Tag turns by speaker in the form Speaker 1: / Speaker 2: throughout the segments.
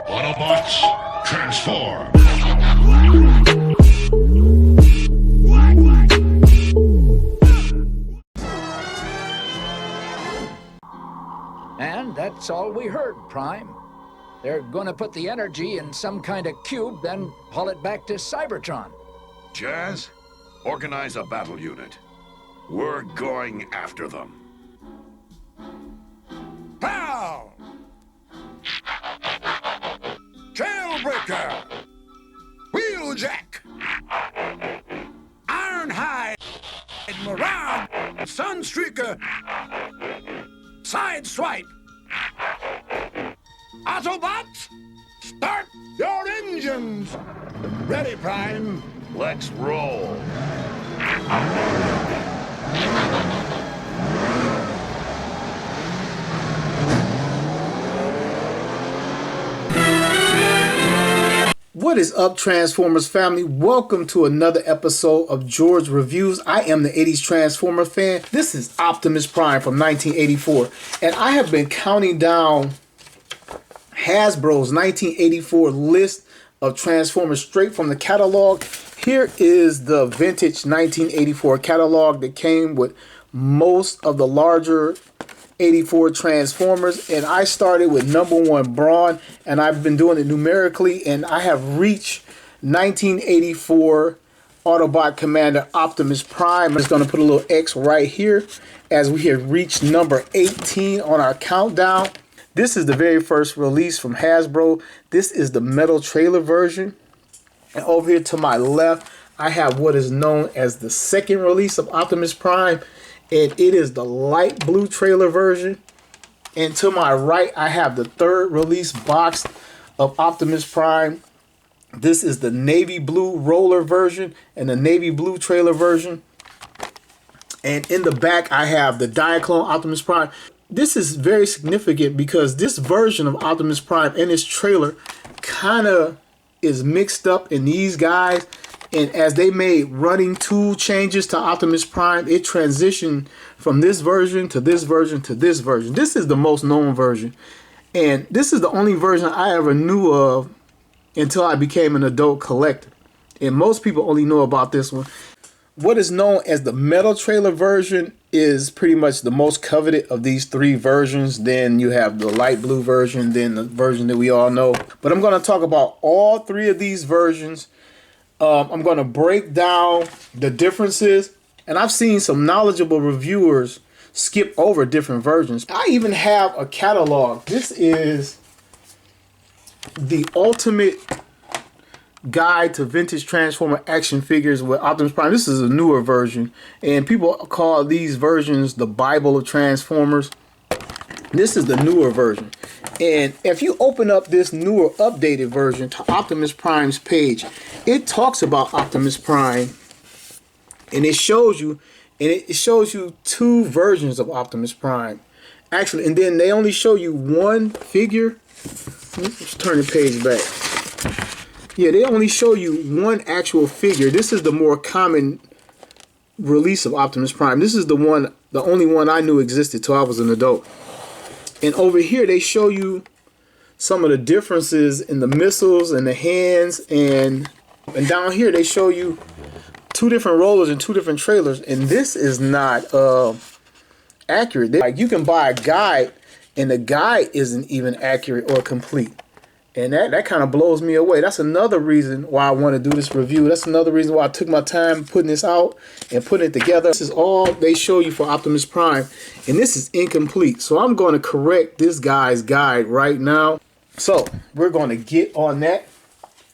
Speaker 1: Autobots, transform!
Speaker 2: And that's all we heard, Prime. They're gonna put the energy in some kind of cube, then haul it back to Cybertron.
Speaker 3: Jazz, organize a battle unit. We're going after them.
Speaker 4: Pow! Trailbreaker! Wheeljack! Ironhide! Mirage! Sunstreaker! Sideswipe! Autobots! Start your engines! Ready, Prime!
Speaker 3: Let's roll.
Speaker 5: What is up, Transformers family? Welcome to another episode of George Reviews. I am the 80s Transformer fan. This is Optimus Prime from 1984. And I have been counting down Hasbro's 1984 list of Transformers straight from the catalog. Here is the vintage 1984 catalog that came with most of the larger 84 Transformers, and I started with number 1 Brawn, and I've been doing it numerically, and I have reached 1984 Autobot Commander Optimus Prime. I'm just going to put a little X right here as we have reached number 18 on our countdown. This is the very first release from Hasbro. This is the metal trailer version, and over here to my left I have what is known as the second release of Optimus Prime, and it is the light blue trailer version. And to my right, I have the third release box of Optimus Prime. This is the navy blue roller version and the navy blue trailer version. And in the back, I have the Diaclone Optimus Prime. This is very significant because this version of Optimus Prime and its trailer kind of is mixed up in these guys. And as they made running tool changes to Optimus Prime, it transitioned from this version to this version to this version. This is the most known version. And this is the only version I ever knew of until I became an adult collector. And most people only know about this one. What is known as the metal trailer version is pretty much the most coveted of these three versions. Then you have the light blue version, then the version that we all know. But I'm going to talk about all three of these versions. I'm going to break down the differences, and I've seen some knowledgeable reviewers skip over different versions. I even have a catalog. This is the ultimate guide to vintage Transformer action figures with Optimus Prime. This is a newer version, and people call these versions the Bible of Transformers. This is the newer version. And if you open up this newer updated version to Optimus Prime's page, it talks about Optimus Prime, and it shows you two versions of Optimus Prime. Actually, and then they only show you one figure. Let's turn the page back. Yeah, they only show you one actual figure. This is the more common release of Optimus Prime. This is the only one I knew existed till I was an adult. And over here, they show you some of the differences in the missiles and the hands. And down here, they show you two different rollers and two different trailers. And this is not accurate. Like, you can buy a guide, and the guide isn't even accurate or complete. And that kind of blows me away. That's another reason why I want to do this review. That's another reason why I took my time putting this out and putting it together. This is all they show you for Optimus Prime, and this is incomplete. So I'm going to correct this guy's guide right now. So we're going to get on that.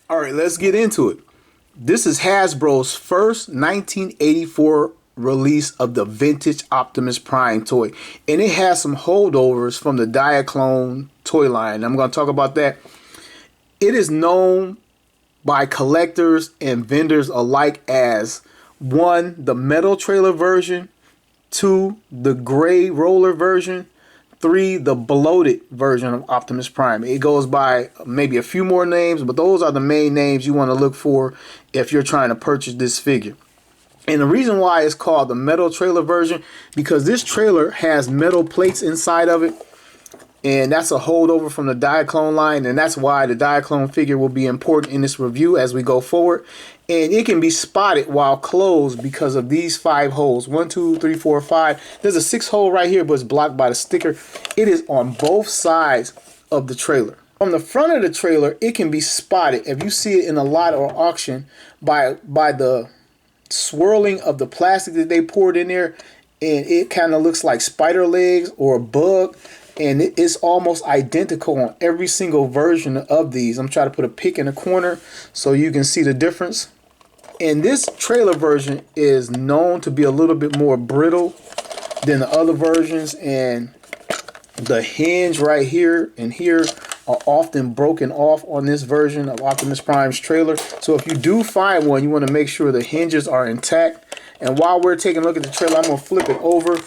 Speaker 5: All right, let's get into it. This is Hasbro's first 1984 release of the vintage Optimus Prime toy, and it has some holdovers from the Diaclone toy line. I'm going to talk about that. It is known by collectors and vendors alike as 1, the metal trailer version, 2, the gray roller version, 3, the bloated version of Optimus Prime. It goes by maybe a few more names, but those are the main names you want to look for if you're trying to purchase this figure. And the reason why it's called the metal trailer version, because this trailer has metal plates inside of it. And that's a holdover from the Diaclone line, and that's why the Diaclone figure will be important in this review as we go forward. And it can be spotted while closed because of these 5 holes. 1, 2, 3, 4, 5. There's a 6th hole right here, but it's blocked by the sticker. It is on both sides of the trailer. From the front of the trailer, it can be spotted if you see it in a lot or auction by the swirling of the plastic that they poured in there, and it kind of looks like spider legs or a bug. And it's almost identical on every single version of these. I'm trying to put a pic in the corner so you can see the difference. And this trailer version is known to be a little bit more brittle than the other versions. And the hinge right here and here are often broken off on this version of Optimus Prime's trailer. So if you do find one, you want to make sure the hinges are intact. And while we're taking a look at the trailer, I'm going to flip it over.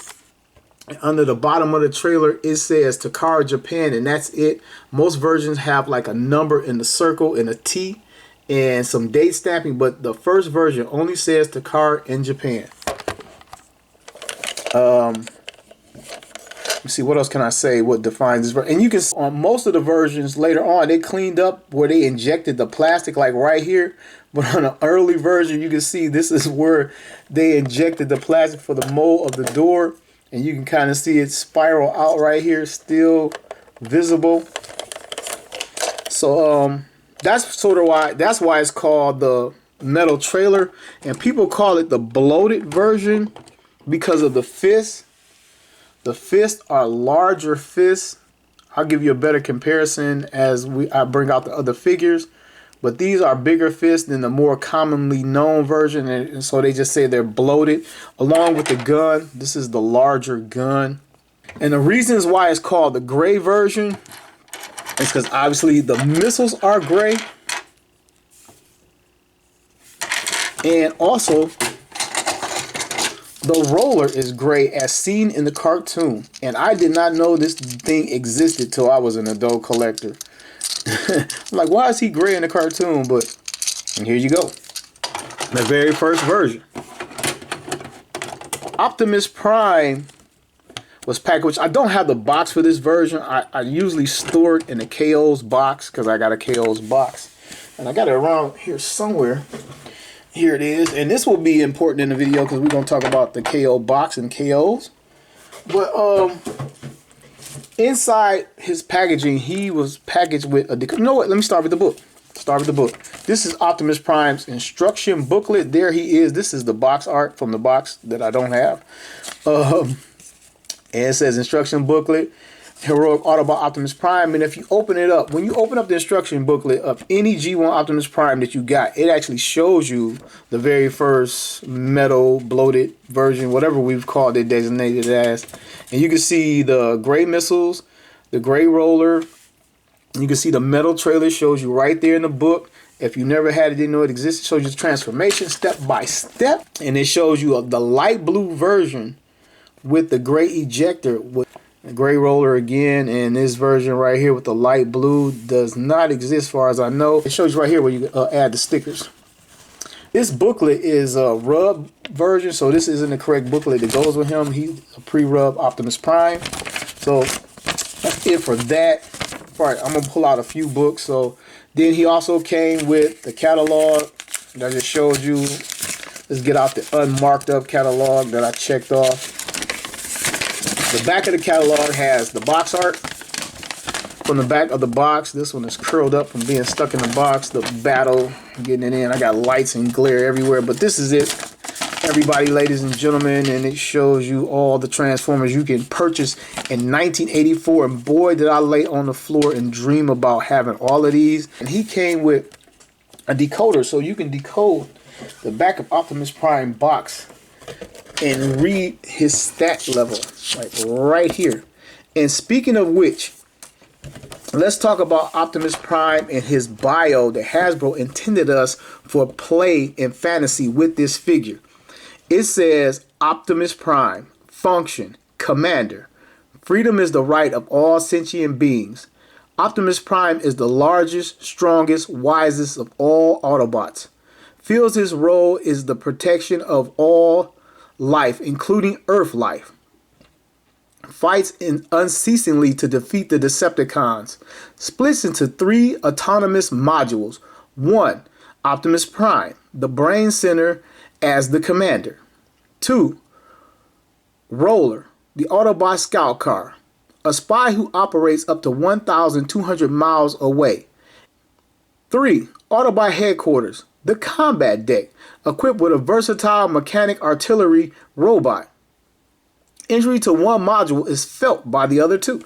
Speaker 5: Under the bottom of the trailer, it says Takara Japan, and that's it. Most versions have like a number in the circle and a T and some date stamping, but the first version only says Takara in Japan. Let's see, what else can I say? What defines this version? And you can see on most of the versions later on, they cleaned up where they injected the plastic, like right here. But on an early version, you can see this is where they injected the plastic for the mold of the door. And you can kind of see it spiral out right here, still visible. So that's sort of why it's called the metal trailer. And people call it the bloated version because of the fists. The fists are larger fists. I'll give you a better comparison as I bring out the other figures. But these are bigger fists than the more commonly known version, and so they just say they're bloated. Along with the gun, this is the larger gun. And the reasons why it's called the gray version is because obviously the missiles are gray. And also, the roller is gray as seen in the cartoon. And I did not know this thing existed till I was an adult collector. I'm like, why is he gray in the cartoon? But and here you go, the very first version. Optimus Prime was packaged, which I don't have the box for this version. I usually store it in a KO's box because I got a KO's box, and I got it around here somewhere. Here it is, and this will be important in the video because we're going to talk about the KO box and KOs. But inside his packaging, he was packaged with a... You know what? Let me start with the book. This is Optimus Prime's instruction booklet. There he is. This is the box art from the box that I don't have. And it says instruction booklet, Heroic Autobot Optimus Prime. And if you open it up, when you open up the instruction booklet of any G1 Optimus Prime that you got, it actually shows you the very first metal bloated version, whatever we've called it, designated as. And you can see the gray missiles, the gray roller. You can see the metal trailer shows you right there in the book. If you never had it, didn't know it existed, it shows you the transformation step by step. And it shows you the light blue version with the gray ejector with the gray roller again. And this version right here with the light blue does not exist as far as I know. It shows you right here where you add the stickers. This booklet is a rub version, so this isn't the correct booklet that goes with him. He's a pre-rub Optimus Prime. So that's it for that. All right, I'm going to pull out a few books. So then he also came with the catalog that I just showed you. Let's get out the unmarked up catalog that I checked off. The back of the catalog has the box art. From the back of the box, this one is curled up from being stuck in the box. The battle, getting it in. I got lights and glare everywhere, but this is it, everybody, ladies and gentlemen, and it shows you all the Transformers you can purchase in 1984. And boy, did I lay on the floor and dream about having all of these. And he came with a decoder, so you can decode the back of Optimus Prime box and read his stat level, like right here. And speaking of which, let's talk about Optimus Prime and his bio that Hasbro intended us for play and fantasy with this figure. It says Optimus Prime, function, commander. Freedom is the right of all sentient beings. Optimus Prime is the largest, strongest, wisest of all Autobots. Feels his role is the protection of all life, including Earth life. fights unceasingly to defeat the Decepticons, splits into 3 autonomous modules. 1. Optimus Prime, the brain center as the commander. 2. Roller, the Autobot scout car, a spy who operates up to 1,200 miles away. 3. Autobot headquarters, the combat deck, equipped with a versatile mechanic artillery robot. Injury to one module is felt by the other 2.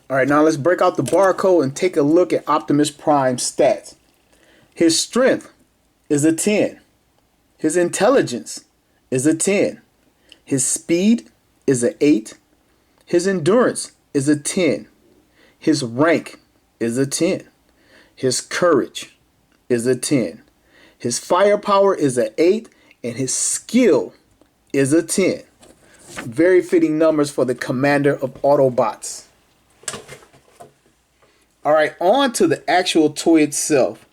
Speaker 5: Alright, now let's break out the barcode and take a look at Optimus Prime's stats. His strength is a 10. His intelligence is a 10. His speed is a 8. His endurance is a 10. His rank is a 10. His courage is a 10. His firepower is a 8. And his skill is a 10. Very fitting numbers for the commander of Autobots. Alright, on to the actual toy itself.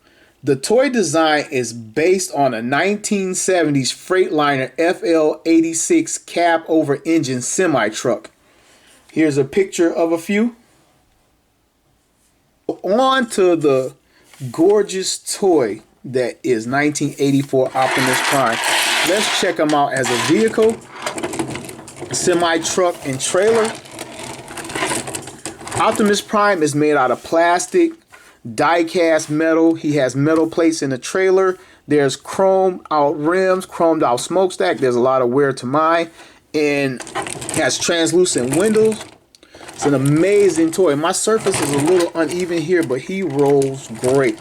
Speaker 5: The toy design is based on a 1970s Freightliner FL86 cab-over engine semi-truck. Here's a picture of a few. On to the gorgeous toy that is 1984 Optimus Prime. Let's check him out as a vehicle, semi-truck, and trailer. Optimus Prime is made out of plastic, die-cast metal. He has metal plates in the trailer. There's chromed out rims, chromed out smokestack. There's a lot of wear to mine, and has translucent windows. It's an amazing toy. My surface is a little uneven here, but he rolls great.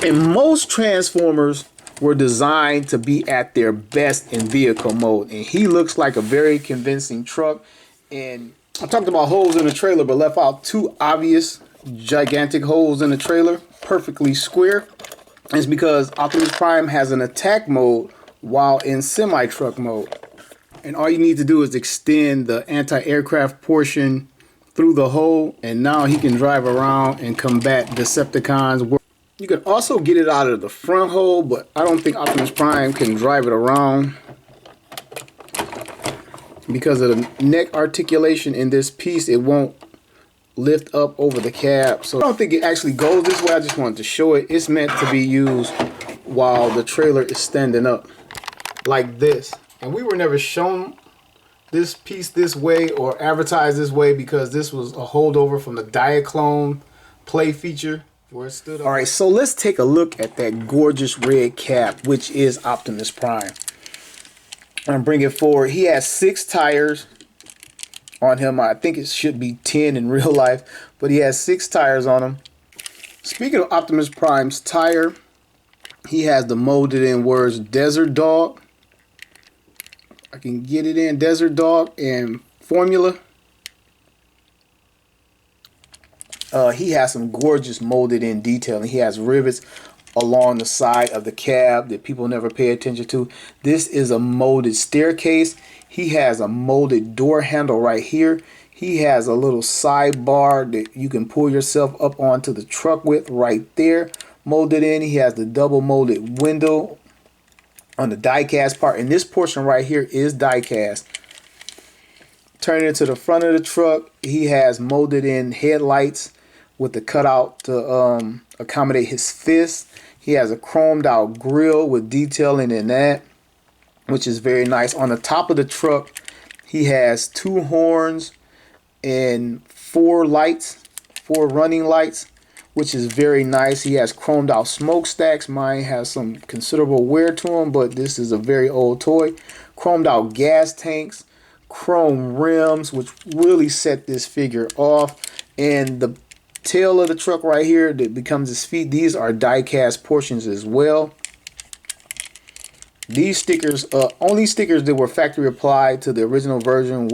Speaker 5: And most Transformers were designed to be at their best in vehicle mode, and he looks like a very convincing truck. And I talked about holes in the trailer, but left out 2 obvious gigantic holes in the trailer, perfectly square. It's because Optimus Prime has an attack mode while in semi-truck mode. And all you need to do is extend the anti-aircraft portion through the hole, and now he can drive around and combat Decepticons. You can also get it out of the front hole, but I don't think Optimus Prime can drive it around because of the neck articulation in this piece. It won't lift up over the cab, so I don't think it actually goes this way. I just wanted to show it. It's meant to be used while the trailer is standing up like this. And we were never shown this piece this way or advertised this way because this was a holdover from the Diaclone play feature where it stood up. All right, so let's take a look at that gorgeous red cap, which is Optimus Prime. I'm gonna bring it forward. He has 6 tires on him. I think it should be 10 in real life, but he has 6 tires on him. Speaking of Optimus Prime's tire, he has the molded in words Desert Dog. I can get it in Desert Dog and Formula. He has some gorgeous molded in detailing. He has rivets along the side of the cab that people never pay attention to. This is a molded staircase. He has a molded door handle right here. He has a little sidebar that you can pull yourself up onto the truck with right there. Molded in. He has the double molded window on the die-cast part. And this portion right here is die-cast. Turning it to the front of the truck, he has molded in headlights with the cutout to accommodate his fist. He has a chromed out grill with detailing in that, which is very nice. On the top of the truck, he has 2 horns and 4 lights, 4 running lights, which is very nice. He has chromed out smokestacks. Mine has some considerable wear to them, but this is a very old toy. Chromed out gas tanks, chrome rims, which really set this figure off. And the tail of the truck right here that becomes his feet, these are die-cast portions as well. These stickers, only stickers that were factory applied to the original version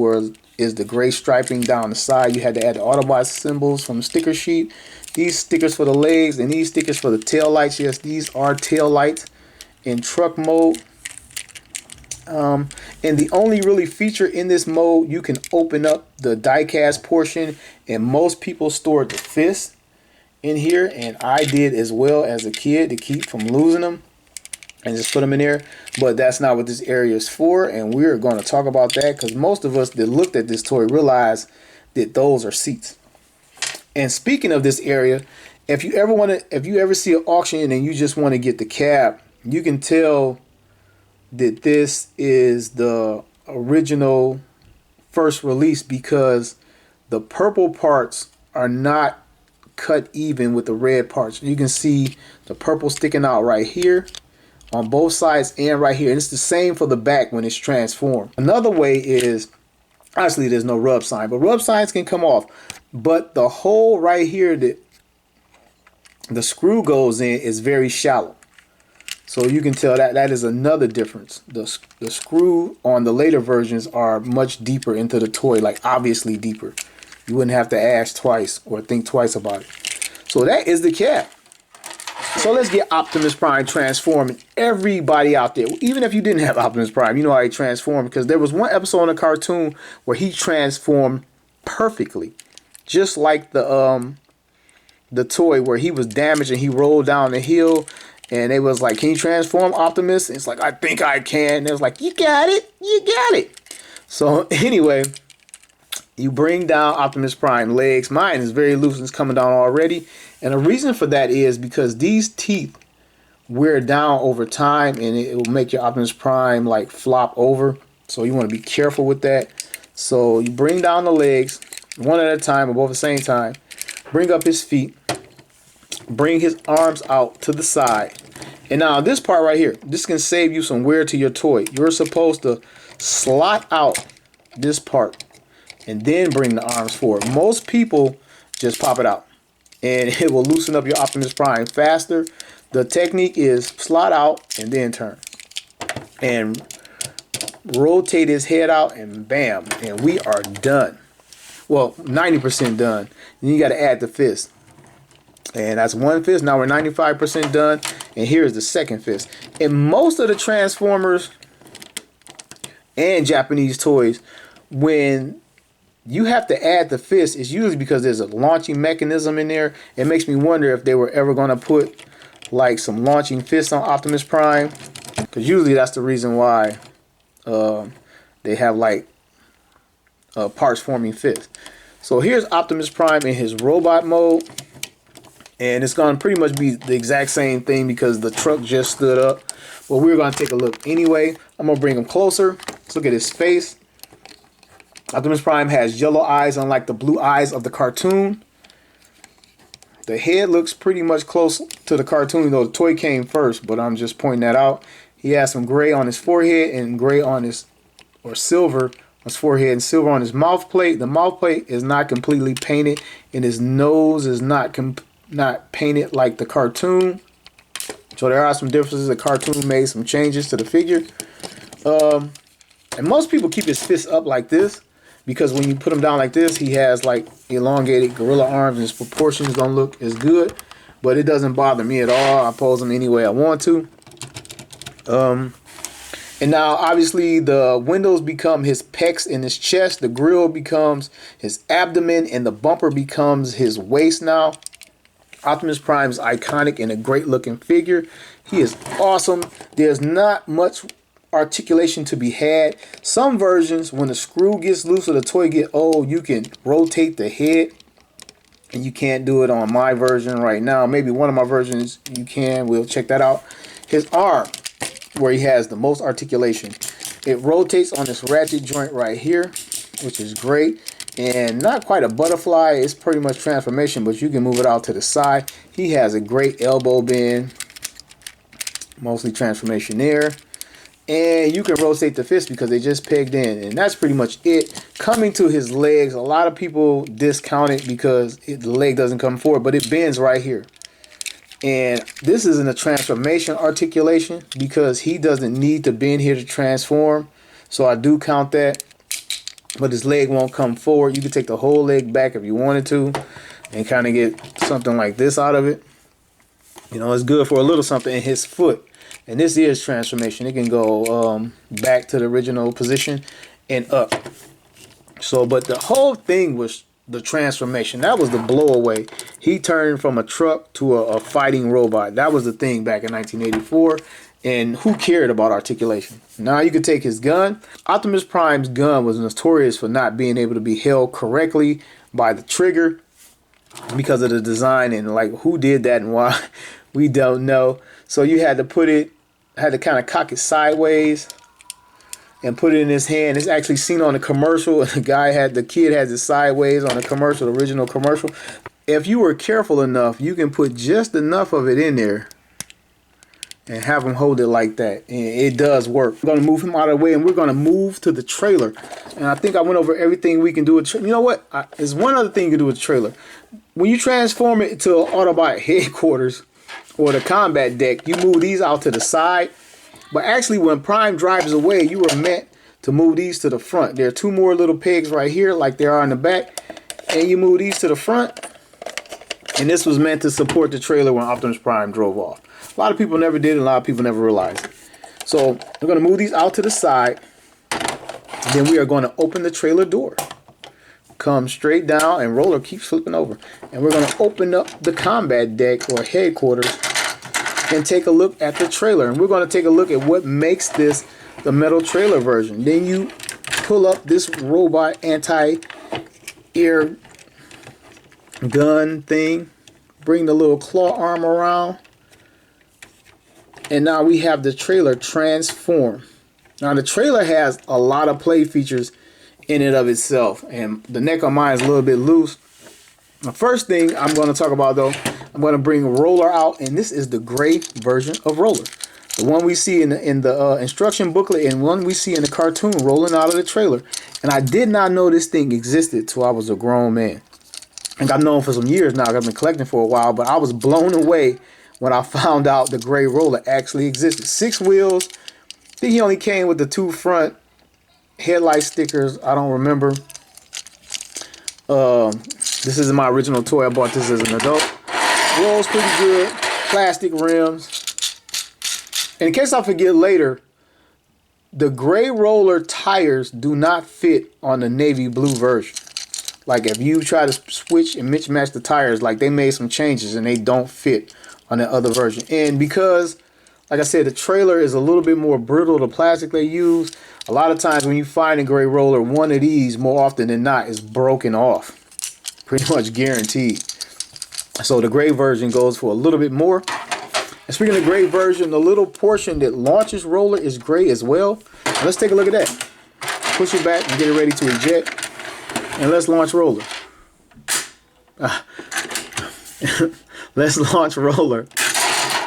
Speaker 5: is the gray striping down the side. You had to add the Autobot symbols from the sticker sheet. These stickers for the legs and these stickers for the tail lights. Yes, these are tail lights in truck mode. And the only really feature in this mode, you can open up the die-cast portion, and most people stored the fist in here, and I did as well as a kid to keep from losing them. and just put them in there. But that's not what this area is for, and we're going to talk about that because most of us that looked at this toy realize that those are seats. And speaking of this area, if you ever see an auction and you just want to get the cab, you can tell that this is the original first release because the purple parts are not cut even with the red parts. You can see the purple sticking out right here on both sides and right here. And it's the same for the back when it's transformed. Another way is, obviously there's no rub sign, but rub signs can come off. But the hole right here that the screw goes in is very shallow. So you can tell that is another difference. The screw on the later versions are much deeper into the toy, like obviously deeper. You wouldn't have to ask twice or think twice about it. So that is the cap. So let's get Optimus Prime transforming. Everybody out there, even if you didn't have Optimus Prime, you know how he transformed, because there was one episode in a cartoon where he transformed perfectly, just like the toy where he was damaged and he rolled down the hill. And they was like, can you transform Optimus? And it's like, I think I can. And it was like, you got it. You got it. So anyway, you bring down Optimus Prime legs. Mine is very loose and it's coming down already. And the reason for that is because these teeth wear down over time and it will make your Optimus Prime like flop over. So you want to be careful with that. So you bring down the legs one at a time or both at the same time. Bring up his feet. Bring his arms out to the side. And now this part right here, this can save you some wear to your toy. You're supposed to slot out this part and then bring the arms forward. Most people just pop it out and it will loosen up your Optimus Prime faster. The technique is slot out and then turn. And rotate his head out and bam. And we are done. Well, 90% done. Then you got to add the fist. And that's one fist. Now we're 95% done. And here's the second fist. In most of the Transformers and Japanese toys, when you have to add the fist, it's usually because there's a launching mechanism in there. It makes me wonder if they were ever going to put like some launching fists on Optimus Prime. Because usually that's the reason why they have like parts forming fists. So here's Optimus Prime in his robot mode. And it's going to pretty much be the exact same thing because the truck just stood up. But we're going to take a look anyway. I'm going to bring him closer. Let's look at his face. Optimus Prime has yellow eyes, unlike the blue eyes of the cartoon. The head looks pretty much close to the cartoon, though the toy came first. But I'm just pointing that out. He has some gray on his forehead and gray on his, or silver on his forehead and silver on his mouth plate. The mouth plate is not completely painted. And his nose is not painted like the cartoon. So there are some differences. The cartoon made some changes to the figure. And most people keep his fists up like this because when you put him down like this, he has like elongated gorilla arms and his proportions don't look as good. But it doesn't bother me at all. I pose him any way I want to. And now obviously the windows become his pecs and his chest. The grill becomes his abdomen and the bumper becomes his waist now. Optimus Prime is iconic and a great looking figure. He is awesome. There's not much articulation to be had. Some versions, when the screw gets loose or the toy get old, you can rotate the head. And you can't do it on my version right now. Maybe one of my versions you can. We'll check that out. His arm, where he has the most articulation. It rotates on this ratchet joint right here, which is great. And not quite a butterfly, it's pretty much transformation, but you can move it out to the side. He has a great elbow bend, mostly transformation there. And you can rotate the fist because they just pegged in. And that's pretty much it. Coming to his legs, a lot of people discount it because the leg doesn't come forward, but it bends right here. And this isn't a transformation articulation because he doesn't need to bend here to transform. So I do count that. But his leg won't come forward. You can take the whole leg back if you wanted to and kind of get something like this out of it. You know, it's good for a little something in his foot. And this is transformation. It can go back to the original position and up. So, but the whole thing was the transformation. That was the blowaway. He turned from a truck to a fighting robot. That was the thing back in 1984. And who cared about articulation? Now you could take his gun. Optimus Prime's gun was notorious for not being able to be held correctly by the trigger because of the design, and like who did that and why, we don't know. So you had to kind of cock it sideways and put it in his hand. It's actually seen on the commercial. The kid has it sideways on the commercial, the original commercial. If you were careful enough, you can put just enough of it in there and have him hold it like that, and it does work. We're going to move him out of the way, and we're going to move to the trailer. And I think I went over everything we can do with. You know what? There's one other thing you can do with the trailer. When you transform it to Autobot headquarters or the combat deck, you move these out to the side. But actually, when Prime drives away, you were meant to move these to the front. There are two more little pegs right here, like there are in the back, and you move these to the front. And this was meant to support the trailer when Optimus Prime drove off. A lot of people never did, and a lot of people never realized it. So we're going to move these out to the side. Then we are going to open the trailer door. Come straight down, and Roller keeps flipping over. And we're going to open up the combat deck or headquarters and take a look at the trailer. And we're going to take a look at what makes this the metal trailer version. Then you pull up this robot anti-air gun thing. Bring the little claw arm around. And now we have the trailer transform. Now the trailer has a lot of play features in it of itself. And the neck on mine is a little bit loose. The first thing I'm going to talk about though, I'm going to bring Roller out. And this is the gray version of Roller. The one we see in the instruction booklet and one we see in the cartoon rolling out of the trailer. And I did not know this thing existed till I was a grown man. And I've known for some years now. I've been collecting for a while. But I was blown away when I found out the gray Roller actually existed. 6 wheels. I think he only came with the 2 front headlight stickers. I don't remember. This isn't my original toy. I bought this as an adult. Rolls pretty good. Plastic rims. And in case I forget later, the gray Roller tires do not fit on the navy blue version. Like if you try to switch and mismatch the tires, like they made some changes and they don't fit on the other version. And because, like I said, the trailer is a little bit more brittle, the plastic they use, a lot of times when you find a gray Roller, one of these more often than not is broken off. Pretty much guaranteed. So the gray version goes for a little bit more. And speaking of gray version, the little portion that launches Roller is gray as well. Now let's take a look at that. Push it back and get it ready to eject. And let's launch Roller. Let's launch Roller.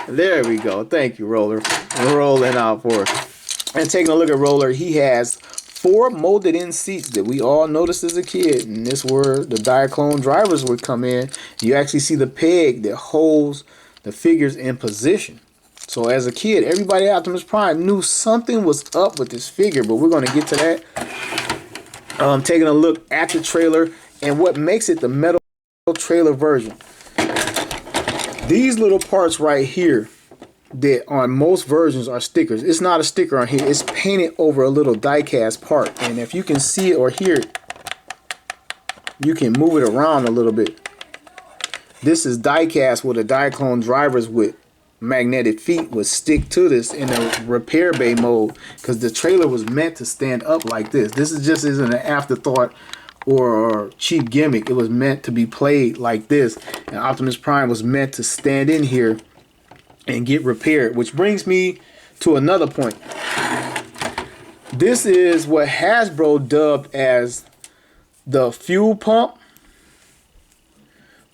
Speaker 5: There we go. Thank you, Roller. Rolling out for us. And taking a look at Roller, he has 4 molded in seats that we all noticed as a kid. And this is where the Diaclone drivers would come in. You actually see the peg that holds the figures in position. So as a kid, everybody at Optimus Prime knew something was up with this figure, but we're going to get to that. Taking a look at the trailer and what makes it the metal trailer version. These little parts right here that on most versions are stickers. It's not a sticker on here. It's painted over a little die-cast part. And if you can see it or hear it, you can move it around a little bit. This is die-cast where the Diaclone drivers with magnetic feet would stick to this in a repair bay mode because the trailer was meant to stand up like this. This is just isn't an afterthought or cheap gimmick. It was meant to be played like this, and Optimus Prime was meant to stand in here and get repaired, which brings me to another point. This is what Hasbro dubbed as the fuel pump,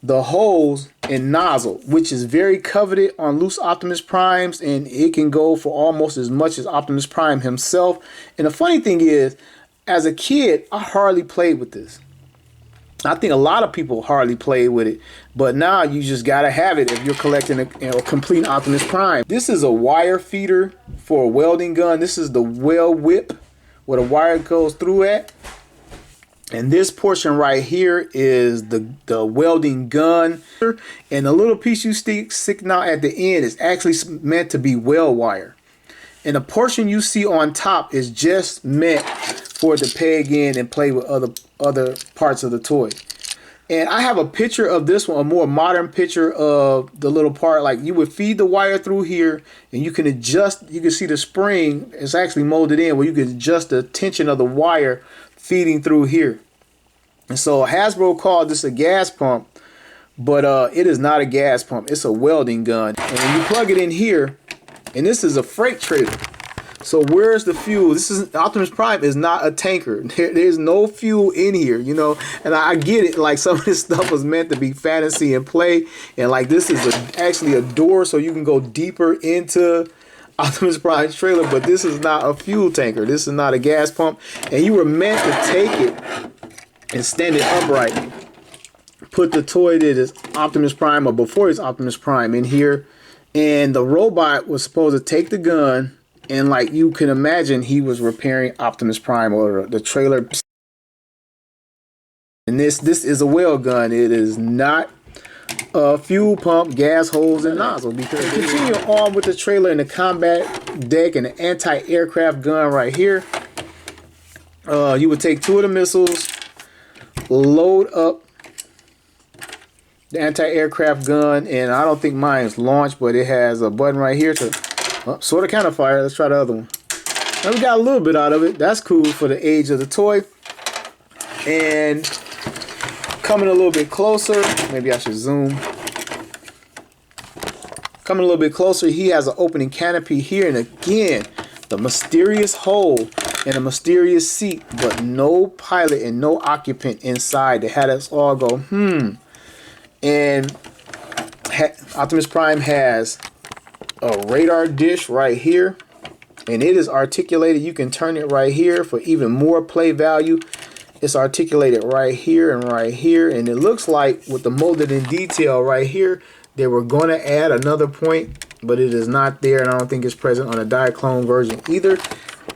Speaker 5: the hose, and nozzle, which is very coveted on loose Optimus Primes, and it can go for almost as much as Optimus Prime himself. And the funny thing is, as a kid, I hardly played with this. I think a lot of people hardly play with it, but now you just gotta have it if you're collecting a complete Optimus Prime. This is a wire feeder for a welding gun. This is the weld whip where the wire goes through at. And this portion right here is the welding gun. And the little piece you sticking out at the end is actually meant to be weld wire. And the portion you see on top is just meant for it to peg in and play with other parts of the toy. And I have a picture of this one, a more modern picture of the little part. Like you would feed the wire through here, and you can adjust. You can see the spring is actually molded in where you can adjust the tension of the wire feeding through here. And so Hasbro called this a gas pump, but it is not a gas pump. It's a welding gun. And when you plug it in here, and this is a freight trailer. So where's the fuel? This is Optimus Prime is not a tanker. There's no fuel in here, you know. And I get it. Like some of this stuff was meant to be fantasy and play, and like this is actually a door, so you can go deeper into Optimus Prime's trailer. But this is not a fuel tanker. This is not a gas pump. And you were meant to take it and stand it upright. Put the toy that is Optimus Prime, or before it's Optimus Prime, in here, and the robot was supposed to take the gun. And like you can imagine, he was repairing Optimus Prime or the trailer. And this is a weld gun. It is not a fuel pump, gas hose, and nozzle. Because continue on with the trailer and the combat deck and the anti-aircraft gun right here. You would take 2 of the missiles, load up the anti-aircraft gun, and I don't think mine is launched, but it has a button right here to sort of counter fire. Let's try the other one. Now we got a little bit out of it. That's cool for the age of the toy. And coming a little bit closer, maybe I should zoom. Coming a little bit closer, he has an opening canopy here, and again, the mysterious hole and a mysterious seat, but no pilot and no occupant inside. They had us all go, And Optimus Prime has a radar dish right here, and it is articulated. You can turn it right here for even more play value. It's articulated right here, and it looks like with the molded in detail right here, they were going to add another point, but it is not there, and I don't think it's present on the Diaclone version either.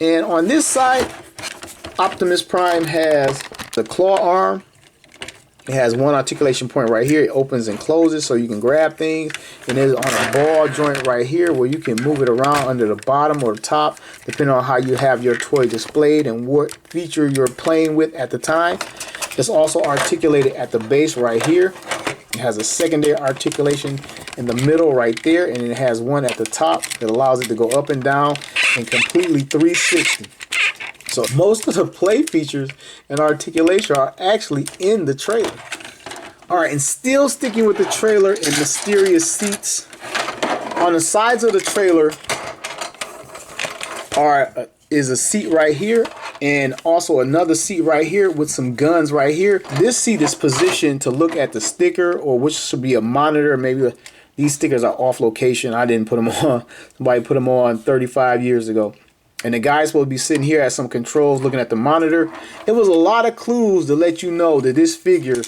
Speaker 5: And on this side, Optimus Prime has the claw arm. It has one articulation point right here. It opens and closes so you can grab things. And it's on a ball joint right here where you can move it around under the bottom or the top, depending on how you have your toy displayed and what feature you're playing with at the time. It's also articulated at the base right here. It has a secondary articulation in the middle right there, and it has one at the top that allows it to go up and down and completely 360. So most of the play features and articulation are actually in the trailer. All right, and still sticking with the trailer and mysterious seats. On the sides of the trailer is a seat right here, and also another seat right here with some guns right here. This seat is positioned to look at the sticker, or which should be a monitor. Maybe these stickers are off location. I didn't put them on. Somebody put them on 35 years ago. And the guy's supposed to be sitting here at some controls looking at the monitor. It was a lot of clues to let you know that this figure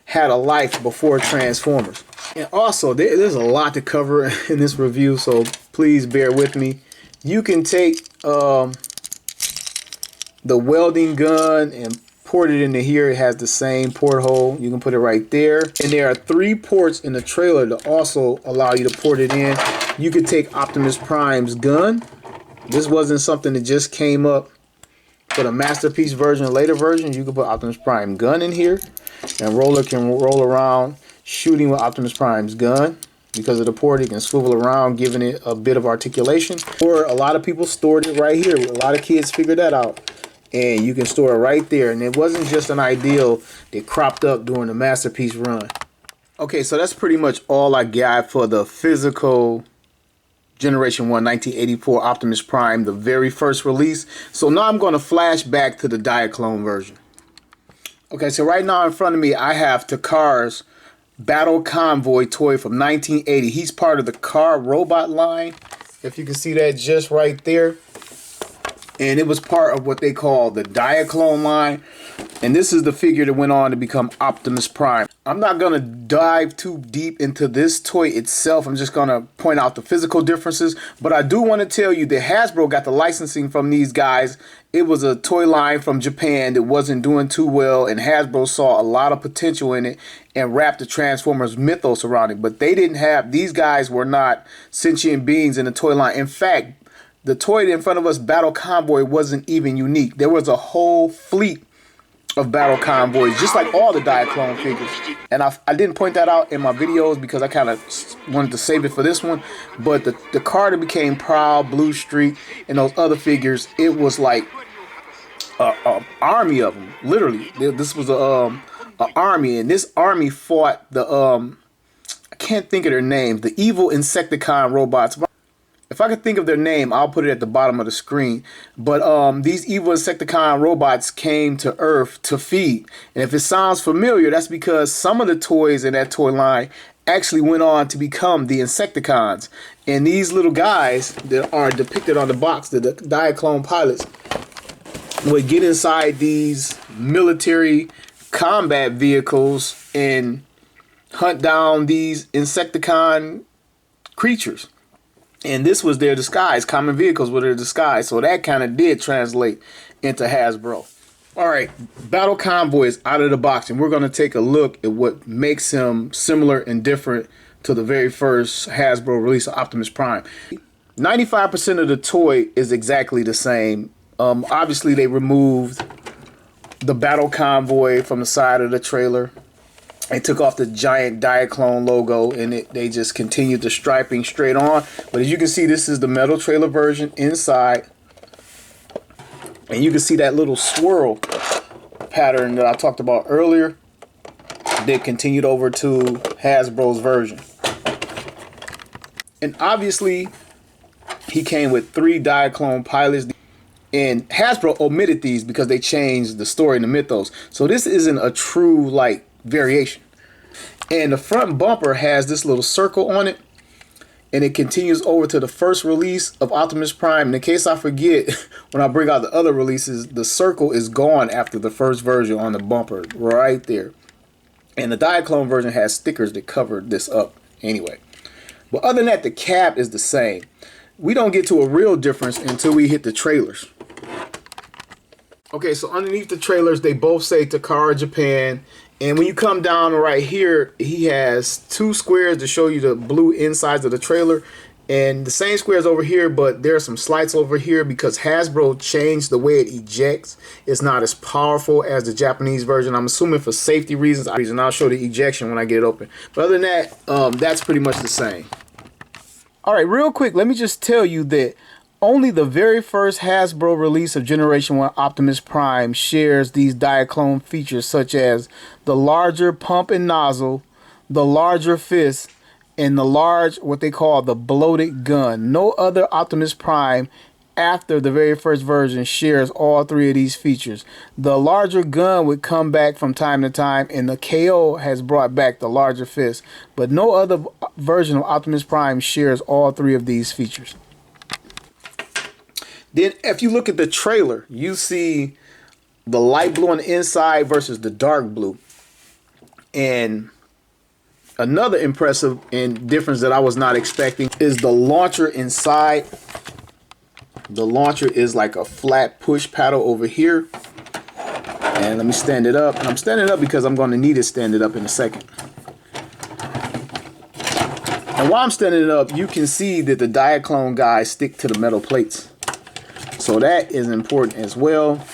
Speaker 5: had a life before Transformers. And also, there's a lot to cover in this review, so please bear with me. You can take the welding gun and port it into here. It has the same porthole. You can put it right there. And there are 3 ports in the trailer to also allow you to port it in. You could take Optimus Prime's gun. This wasn't something that just came up for the Masterpiece version or later version. You can put Optimus Prime gun in here, and Roller can roll around shooting with Optimus Prime's gun. Because of the port, it can swivel around, giving it a bit of articulation. Or a lot of people stored it right here. A lot of kids figured that out. And you can store it right there. And it wasn't just an ideal that cropped up during the Masterpiece run. Okay, so that's pretty much all I got for the physical Generation 1 1984 Optimus Prime, the very first release. So now I'm going to flash back to the Diaclone version. Okay, so right now in front of me I have Takara's Battle Convoy toy from 1980. He's part of the car robot line, if you can see that just right there. And it was part of what they call the Diaclone line. And this is the figure that went on to become Optimus Prime. I'm not going to dive too deep into this toy itself. I'm just going to point out the physical differences. But I do want to tell you that Hasbro got the licensing from these guys. It was a toy line from Japan that wasn't doing too well. And Hasbro saw a lot of potential in it and wrapped the Transformers mythos around it. But they didn't have, these guys were not sentient beings in the toy line. In fact, the toy in front of us, Battle Convoy, wasn't even unique. There was a whole fleet of battle convoys, just like all the Diaclone figures. And I didn't point that out in my videos because I kind of wanted to save it for this one. But the card that became Proud, Blue Streak, and those other figures, it was like an army of them. Literally, this was a army, and this army fought the I can't think of their names, the evil Insecticon robots. If I could think of their name, I'll put it at the bottom of the screen. But these evil Insecticon robots came to Earth to feed. And if it sounds familiar, that's because some of the toys in that toy line actually went on to become the Insecticons. And these little guys that are depicted on the box, the Diaclone pilots, would get inside these military combat vehicles and hunt down these Insecticon creatures. And this was their disguise. Common vehicles were their disguise. So that kind of did translate into Hasbro. All right, Battle Convoy is out of the box, and we're going to take a look at what makes him similar and different to the very first Hasbro release of Optimus Prime. 95% of the toy is exactly the same. Obviously, they removed the Battle Convoy from the side of the trailer. They took off the giant Diaclone logo, and they just continued the striping straight on. But as you can see, this is the metal trailer version inside. And you can see that little swirl pattern that I talked about earlier. They continued over to Hasbro's version. And obviously, he came with 3 Diaclone pilots. And Hasbro omitted these because they changed the story and the mythos. So this isn't a true, like, variation. And the front bumper has this little circle on it, and it continues over to the first release of Optimus Prime. And in case I forget, when I bring out the other releases, the circle is gone after the first version on the bumper right there. And the Diaclone version has stickers that cover this up anyway. But other than that, the cab is the same. We don't get to a real difference until we hit the trailers. Okay, so underneath the trailers, they both say Takara Japan. And when you come down right here, he has 2 squares to show you the blue insides of the trailer. And the same squares over here, but there are some slights over here because Hasbro changed the way it ejects. It's not as powerful as the Japanese version. I'm assuming for safety reasons. I'll show the ejection when I get it open. But other than that, that's pretty much the same. All right, real quick, let me just tell you that only the very first Hasbro release of Generation 1 Optimus Prime shares these Diaclone features such as the larger pump and nozzle, the larger fist, and the large, what they call the bloated gun. No other Optimus Prime after the very first version shares all 3 of these features. The larger gun would come back from time to time, and the KO has brought back the larger fist. But no other version of Optimus Prime shares all 3 of these features. Then if you look at the trailer, you see the light blue on the inside versus the dark blue. And another impressive and difference that I was not expecting is the launcher inside. The launcher is like a flat push paddle over here. And let me stand it up. And I'm standing it up because I'm going to need to stand it up in a second. And while I'm standing it up, you can see that the Diaclone guys stick to the metal plates. So that is important as well.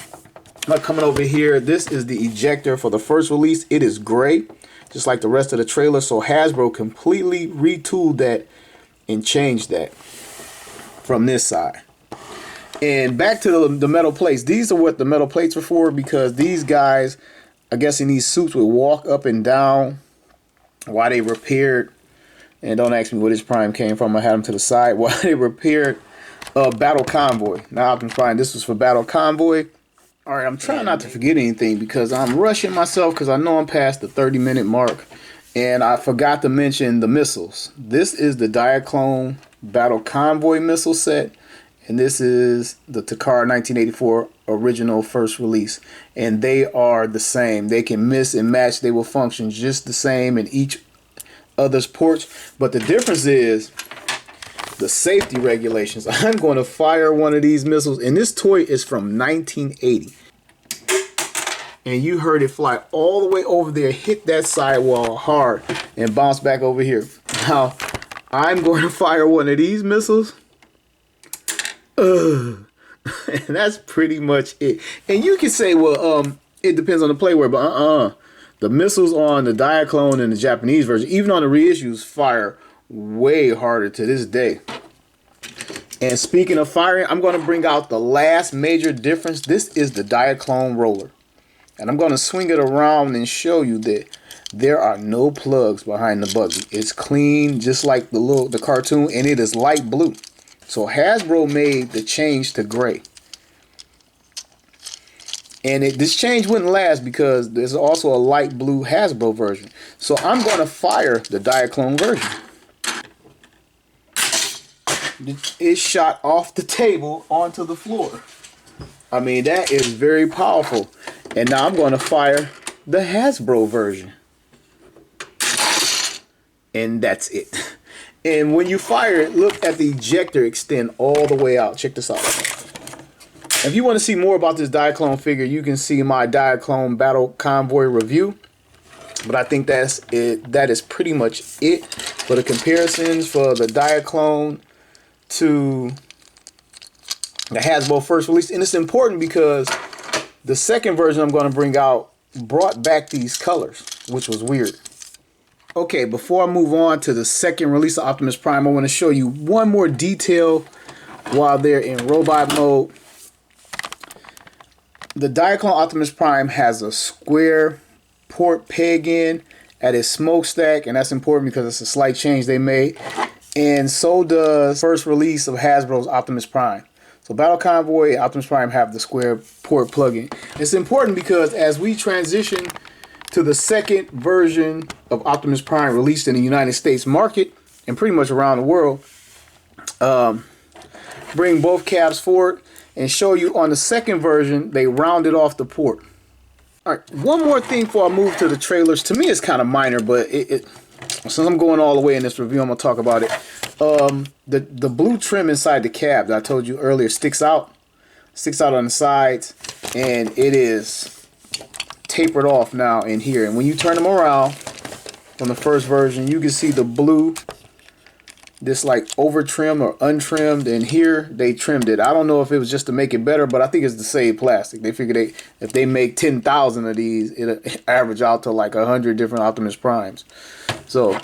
Speaker 5: Now coming over here, this is the ejector for the first release. It is gray, just like the rest of the trailer. So Hasbro completely retooled that and changed that from this side. And back to the metal plates. These are what the metal plates were for, because these guys, I guess in these suits, would walk up and down while they repaired. And don't ask me where this Prime came from. I had them to the side while they repaired Battle Convoy. Now I can find this was for Battle Convoy. All right, I'm trying not to forget anything because I'm rushing myself because I know I'm past the 30-minute mark. And I forgot to mention the missiles. This is the Diaclone Battle Convoy missile set. And this is the Takara 1984 original first release. And they are the same. They can miss and match. They will function just the same in each other's ports. But the difference is the safety regulations. I'm going to fire one of these missiles. And this toy is from 1980. And you heard it fly all the way over there, hit that sidewall hard, and bounce back over here. Now, I'm going to fire one of these missiles. And that's pretty much it. And you can say, well, it depends on the playware, but the missiles on the Diaclone and the Japanese version, even on the reissues, fire way harder to this day. And speaking of firing, I'm going to bring out the last major difference. This is the Diaclone roller. And I'm going to swing it around and show you that there are no plugs behind the buggy. It's clean, just like the cartoon, and it is light blue. So Hasbro made the change to gray. And this change wouldn't last because there's also a light blue Hasbro version. So I'm going to fire the Diaclone version. It shot off the table onto the floor. I mean, that is very powerful. And now I'm going to fire the Hasbro version. And that's it. And when you fire it, look at the ejector extend all the way out. Check this out. If you want to see more about this Diaclone figure, you can see my Diaclone Battle Convoy review. But I think that's it. That is pretty much it for the comparisons for the Diaclone to the Hasbro first release. And it's important because the second version I'm going to bring out brought back these colors, which was weird. Okay, before I move on to the second release of Optimus Prime, I want to show you one more detail while they're in robot mode. The Diaclone Optimus Prime has a square port peg in at his smokestack, and that's important because it's a slight change they made. And so does first release of Hasbro's Optimus Prime. So Battle Convoy and Optimus Prime have the square port plug-in. It's important because as we transition to the second version of Optimus Prime released in the United States market and pretty much around the world, bring both cabs forward and show you on the second version they rounded off the port. All right, one more thing before I move to the trailers. To me, it's kind of minor, but since I'm going all the way in this review, I'm gonna talk about it. The blue trim inside the cab that I told you earlier sticks out on the sides, and it is tapered off now in here. And when you turn them around from the first version, you can see the blue, this like over trimmed or untrimmed, and here they trimmed it. I don't know if it was just to make it better, but I think it's to save plastic. They figured if they make 10,000 of these, it'll average out to like 100 different Optimus Primes. So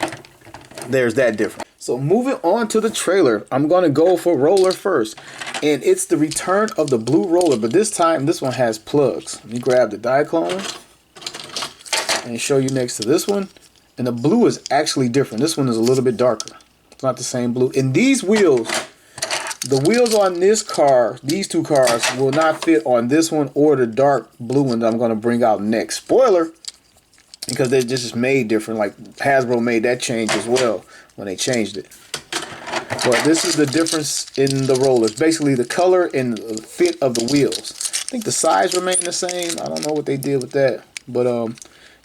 Speaker 5: there's that difference. So moving on to the trailer, I'm going to go for roller first. And it's the return of the blue roller, but this time this one has plugs. Let me grab the Diaclone and show you next to this one. And the blue is actually different. This one is a little bit darker. It's not the same blue. And these wheels, the wheels on this car, these two cars, will not fit on this one or the dark blue one that I'm going to bring out next. Spoiler, because they're just made different. Like Hasbro made that change as well when they changed it. But this is the difference in the rollers. Basically the color and the fit of the wheels. I think the size remain the same. I don't know what they did with that. But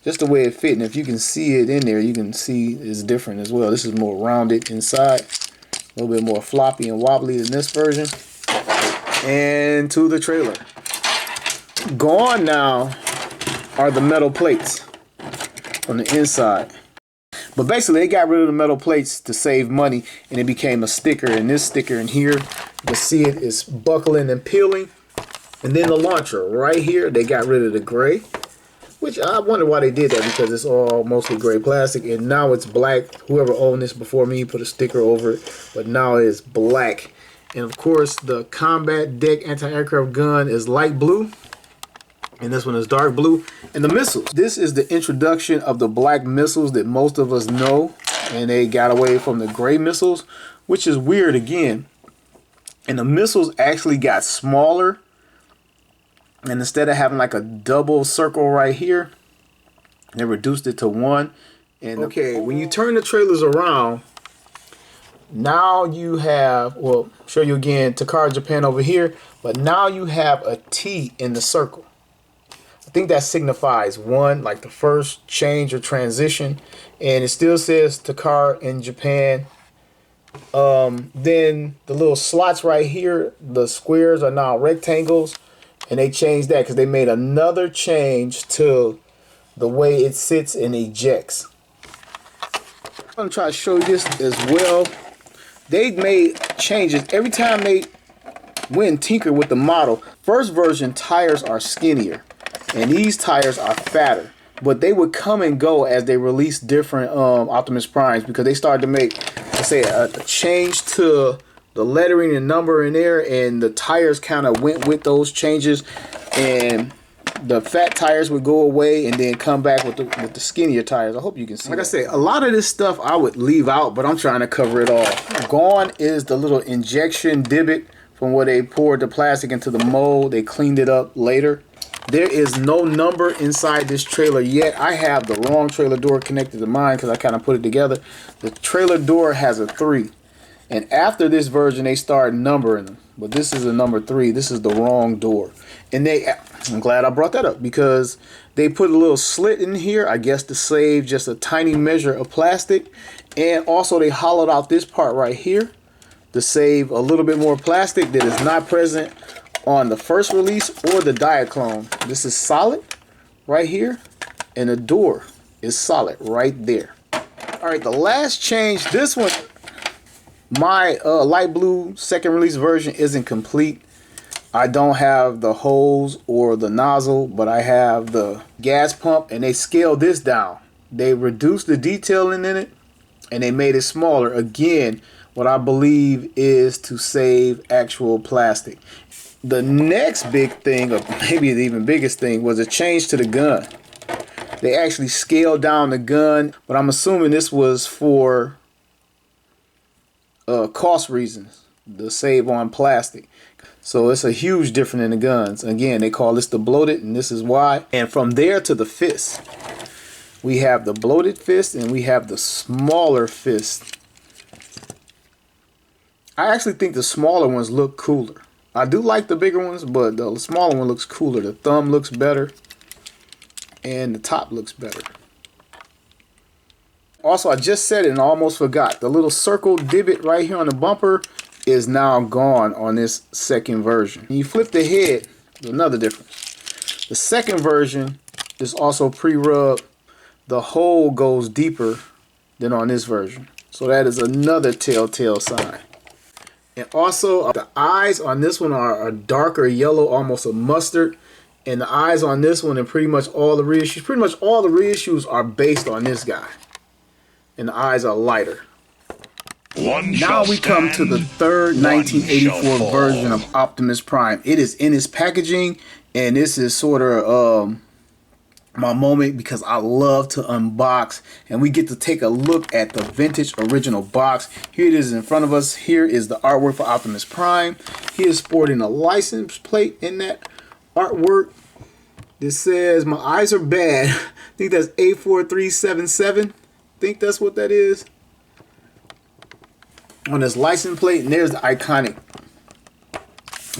Speaker 5: just the way it fit. And if you can see it in there, you can see it's different as well. This is more rounded inside. A little bit more floppy and wobbly than this version. And to the trailer. Gone now are the metal plates on the inside. But basically they got rid of the metal plates to save money, and it became a sticker. And this sticker in here, you can see it is buckling and peeling. And then the launcher right here, they got rid of the gray, which I wonder why they did that, because it's all mostly gray plastic, and now it's black. Whoever owned this before me put a sticker over it, but now it's black. And of course the combat deck anti-aircraft gun is light blue, and this one is dark blue. And the missiles, this is the introduction of the black missiles that most of us know, and they got away from the gray missiles, which is weird again. And the missiles actually got smaller, and instead of having like a double circle right here, they reduced it to one. And okay, when you turn the trailers around, now you have, well, I'll show you again, Takara Japan over here, but now you have a T in the circle. I think that signifies one, like the first change or transition, and it still says Takara in Japan. Then the little slots right here, the squares are now rectangles, and they changed that because they made another change to the way it sits and ejects. I'm going to try to show you this as well. They made changes every time they went and tinker with the model. First version tires are skinnier, and these tires are fatter. But they would come and go as they release different Optimus Primes, because they started to make, let's say, a change to the lettering and number in there, and the tires kind of went with those changes, and the fat tires would go away and then come back with the skinnier tires. I hope you can see. Like I say, a lot of this stuff I would leave out, but I'm trying to cover it all. Gone is the little injection divot from where they poured the plastic into the mold. They cleaned it up later. There is no number inside this trailer yet. I have the wrong trailer door connected to mine because I kind of put it together. The trailer door has a 3. And after this version, they start numbering them. But this is a number 3. This is the wrong door. And I'm glad I brought that up, because they put a little slit in here, I guess, to save just a tiny measure of plastic. And also they hollowed out this part right here to save a little bit more plastic that is not present on the first release or the Diaclone. This is solid right here, and the door is solid right there. All right, the last change, this one, my light blue second release version isn't complete. I don't have the hose or the nozzle, but I have the gas pump, and they scaled this down. They reduced the detailing in it, and they made it smaller. Again, what I believe is to save actual plastic. The next big thing, or maybe the even biggest thing, was a change to the gun. They actually scaled down the gun, but I'm assuming this was for cost reasons, to save on plastic. So it's a huge difference in the guns. Again, they call this the bloated, and this is why. And from there to the fist, we have the bloated fist and we have the smaller fist. I actually think the smaller ones look cooler. I do like the bigger ones, but the smaller one looks cooler. The thumb looks better, and the top looks better. Also, I just said it and I almost forgot. The little circle divot right here on the bumper is now gone on this second version. When you flip the head, another difference. The second version is also pre-rubbed. The hole goes deeper than on this version. So that is another telltale sign. And also, the eyes on this one are a darker yellow, almost a mustard. And the eyes on this one, and pretty much all the reissues are based on this guy. And the eyes are lighter. Now we come to the third 1984 version of Optimus Prime. It is in its packaging, and this is sort of my moment, because I love to unbox, and we get to take a look at the vintage original box. Here it is in front of us. Here is the artwork for Optimus Prime. He is sporting a license plate in that artwork. This says, "My eyes are bad." I think that's 84377. I think that's what that is on this license plate. And there's the iconic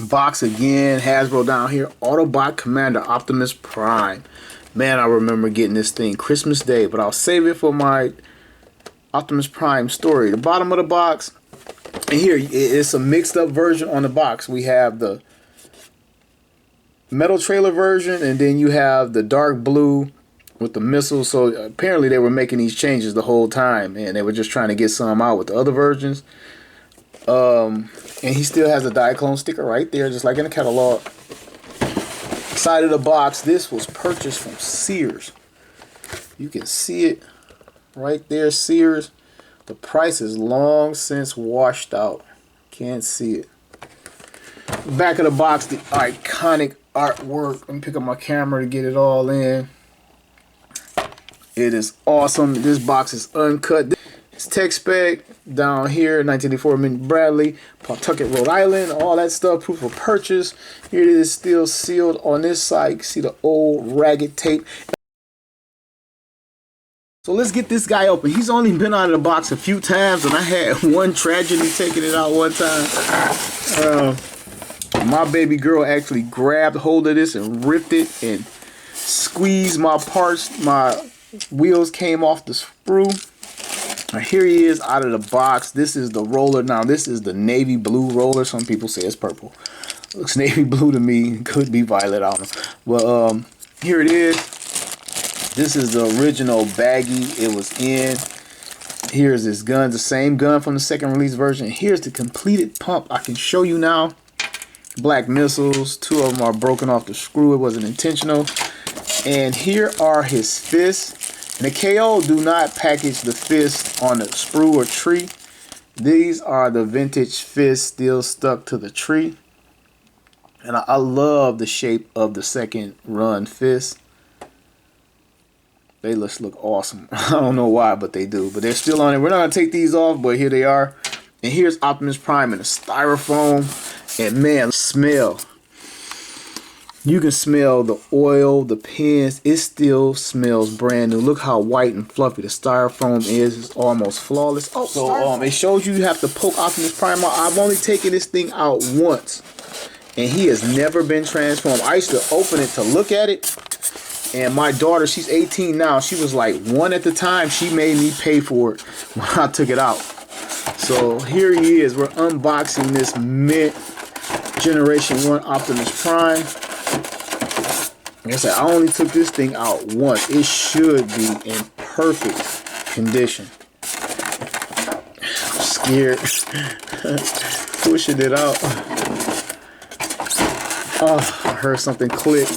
Speaker 5: box again. Hasbro down here. Autobot Commander Optimus Prime. Man, I remember getting this thing Christmas Day, but I'll save it for my Optimus Prime story. The bottom of the box, and here it's a mixed up version on the box. We have the metal trailer version, and then you have the dark blue with the missiles. So apparently they were making these changes the whole time, and they were just trying to get some out with the other versions. And he still has a Diaclone sticker right there, just like in the catalog. Side of the box, this was purchased from Sears. You can see it right there, Sears. The price is long since washed out. Can't see it. Back of the box, the iconic artwork. Let me pick up my camera to get it all in. It is awesome. This box is uncut. It's tech spec down here, 1984 Mint Bradley, Pawtucket, Rhode Island, all that stuff, proof of purchase. Here it is, still sealed on this side. You can see the old ragged tape. So let's get this guy open. He's only been out of the box a few times, and I had one tragedy taking it out one time. My baby girl actually grabbed hold of this and ripped it and squeezed my parts. My wheels came off the sprue. Now here he is out of the box. This is the roller. Now this is the navy blue roller. Some people say it's purple. Looks navy blue to me. Could be violet. I don't know. Well, here it is. This is the original baggie it was in. Here's this gun, the same gun from the second release version. Here's the completed pump. I can show you now. Black missiles. 2 of them are broken off the screw. It wasn't intentional. And here are his fists. And the KO do not package the fists on the sprue or tree. These are the vintage fists still stuck to the tree. And I love the shape of the second run fist. They just look awesome. I don't know why, but they do. But they're still on it. We're not going to take these off, but here they are. And here's Optimus Prime in a styrofoam. And man, smell. You can smell the oil, the pins. It still smells brand new. Look how white and fluffy the styrofoam is. It's almost flawless. Oh, so it shows you have to poke Optimus Prime out. I've only taken this thing out once. And he has never been transformed. I used to open it to look at it. And my daughter, she's 18 now. She was like 1 at the time. She made me pay for it when I took it out. So here he is. We're unboxing this mint Generation 1 Optimus Prime. Like I said, I only took this thing out once. It should be in perfect condition. I'm scared. Pushing it out. Oh, I heard something click.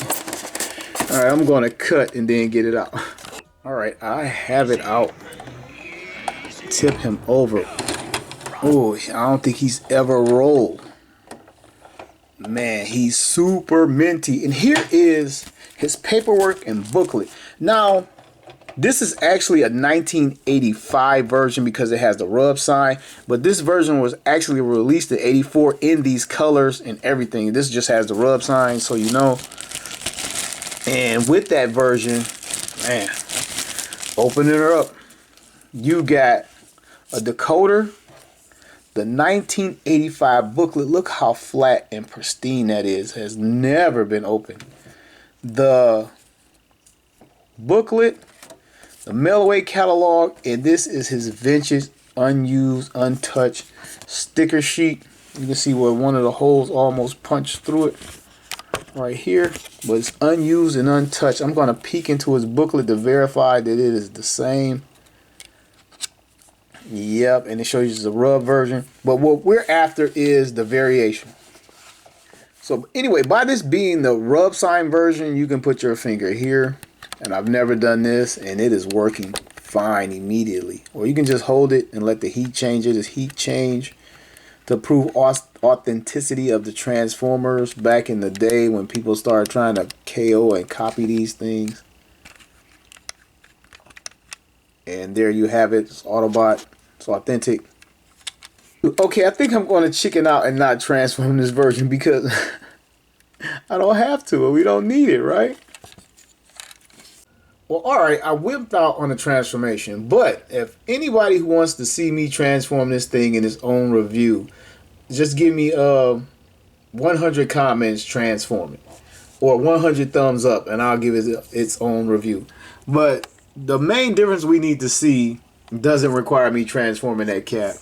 Speaker 5: Alright, I'm going to cut and then get it out. Alright, I have it out. Tip him over. Oh, I don't think he's ever rolled. Man, he's super minty. And here is his paperwork and booklet. Now, this is actually a 1985 version because it has the rub sign. But this version was actually released in 84 in these colors and everything. This just has the rub sign, so you know. And with that version, man, opening her up, you got a decoder. The 1985 booklet, look how flat and pristine that is. Has never been opened. The booklet, the mail away catalog, and this is his vintage, unused, untouched sticker sheet. You can see where one of the holes almost punched through it right here. But it's unused and untouched. I'm going to peek into his booklet to verify that it is the same. Yep, and it shows you the rub version. But what we're after is the variation. So anyway, by this being the rub sign version, you can put your finger here. And I've never done this, and it is working fine immediately. Or you can just hold it and let the heat change it. It's heat change to prove authenticity of the Transformers back in the day when people started trying to KO and copy these things. And there you have it. It's Autobot. It's authentic. Okay, I think I'm going to chicken out and not transform this version because I don't have to. We don't need it, right? Well, alright, I whipped out on the transformation. But if anybody who wants to see me transform this thing in his own review, just give me 100 comments transforming. Or 100 thumbs up and I'll give it its own review. But the main difference we need to see doesn't require me transforming that cat.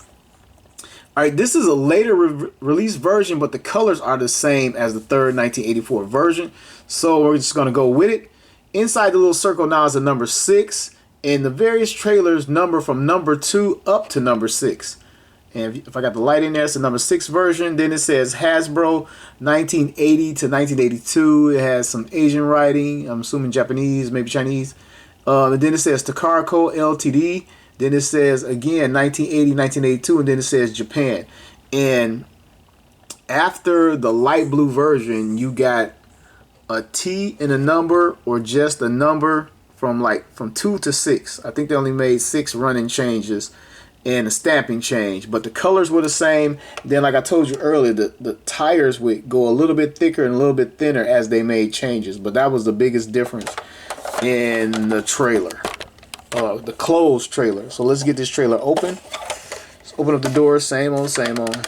Speaker 5: Alright, this is a later release version, but the colors are the same as the third 1984 version. So we're just going to go with it. Inside the little circle now is the number 6. And the various trailers number from number 2 up to number 6. And if I got the light in there, it's the number 6 version. Then it says Hasbro 1980 to 1982. It has some Asian writing. I'm assuming Japanese, maybe Chinese. And then it says Takara Ltd. Then it says, again, 1980, 1982. And then it says Japan. And after the light blue version, you got a T in a number or just a number from 2 to 6. I think they only made 6 running changes and a stamping change, but the colors were the same. Then, like I told you earlier, the tires would go a little bit thicker and a little bit thinner as they made changes, but that was the biggest difference in the trailer, the closed trailer. So let's get this trailer open. Let's open up the door. Same old, same old.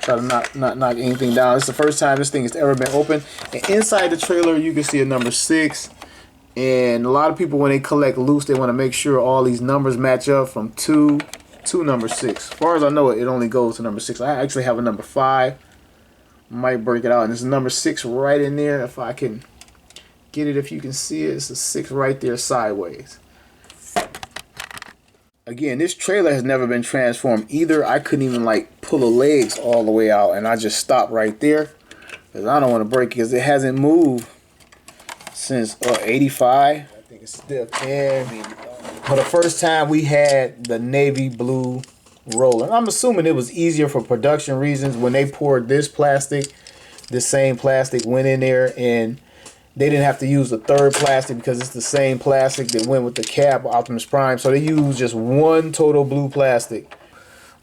Speaker 5: Try to not knock anything down. It's the first time this thing has ever been open. And inside the trailer, you can see a number 6. And a lot of people, when they collect loose, they want to make sure all these numbers match up from 2 to number 6. As far as I know, it only goes to number 6. I actually have a number 5. Might break it out. And there's a number 6 right in there. If I can get it, if you can see it, it's a 6 right there sideways. Again, this trailer has never been transformed either. I couldn't even pull the legs all the way out, and I just stopped right there because I don't want to break it because it hasn't moved since 85. I think it's stiff. And for the first time we had the navy blue roller. I'm assuming it was easier for production reasons. When they poured this plastic, this same plastic went in there, and they didn't have to use the third plastic because it's the same plastic that went with the cap of Optimus Prime. So they used just one total blue plastic,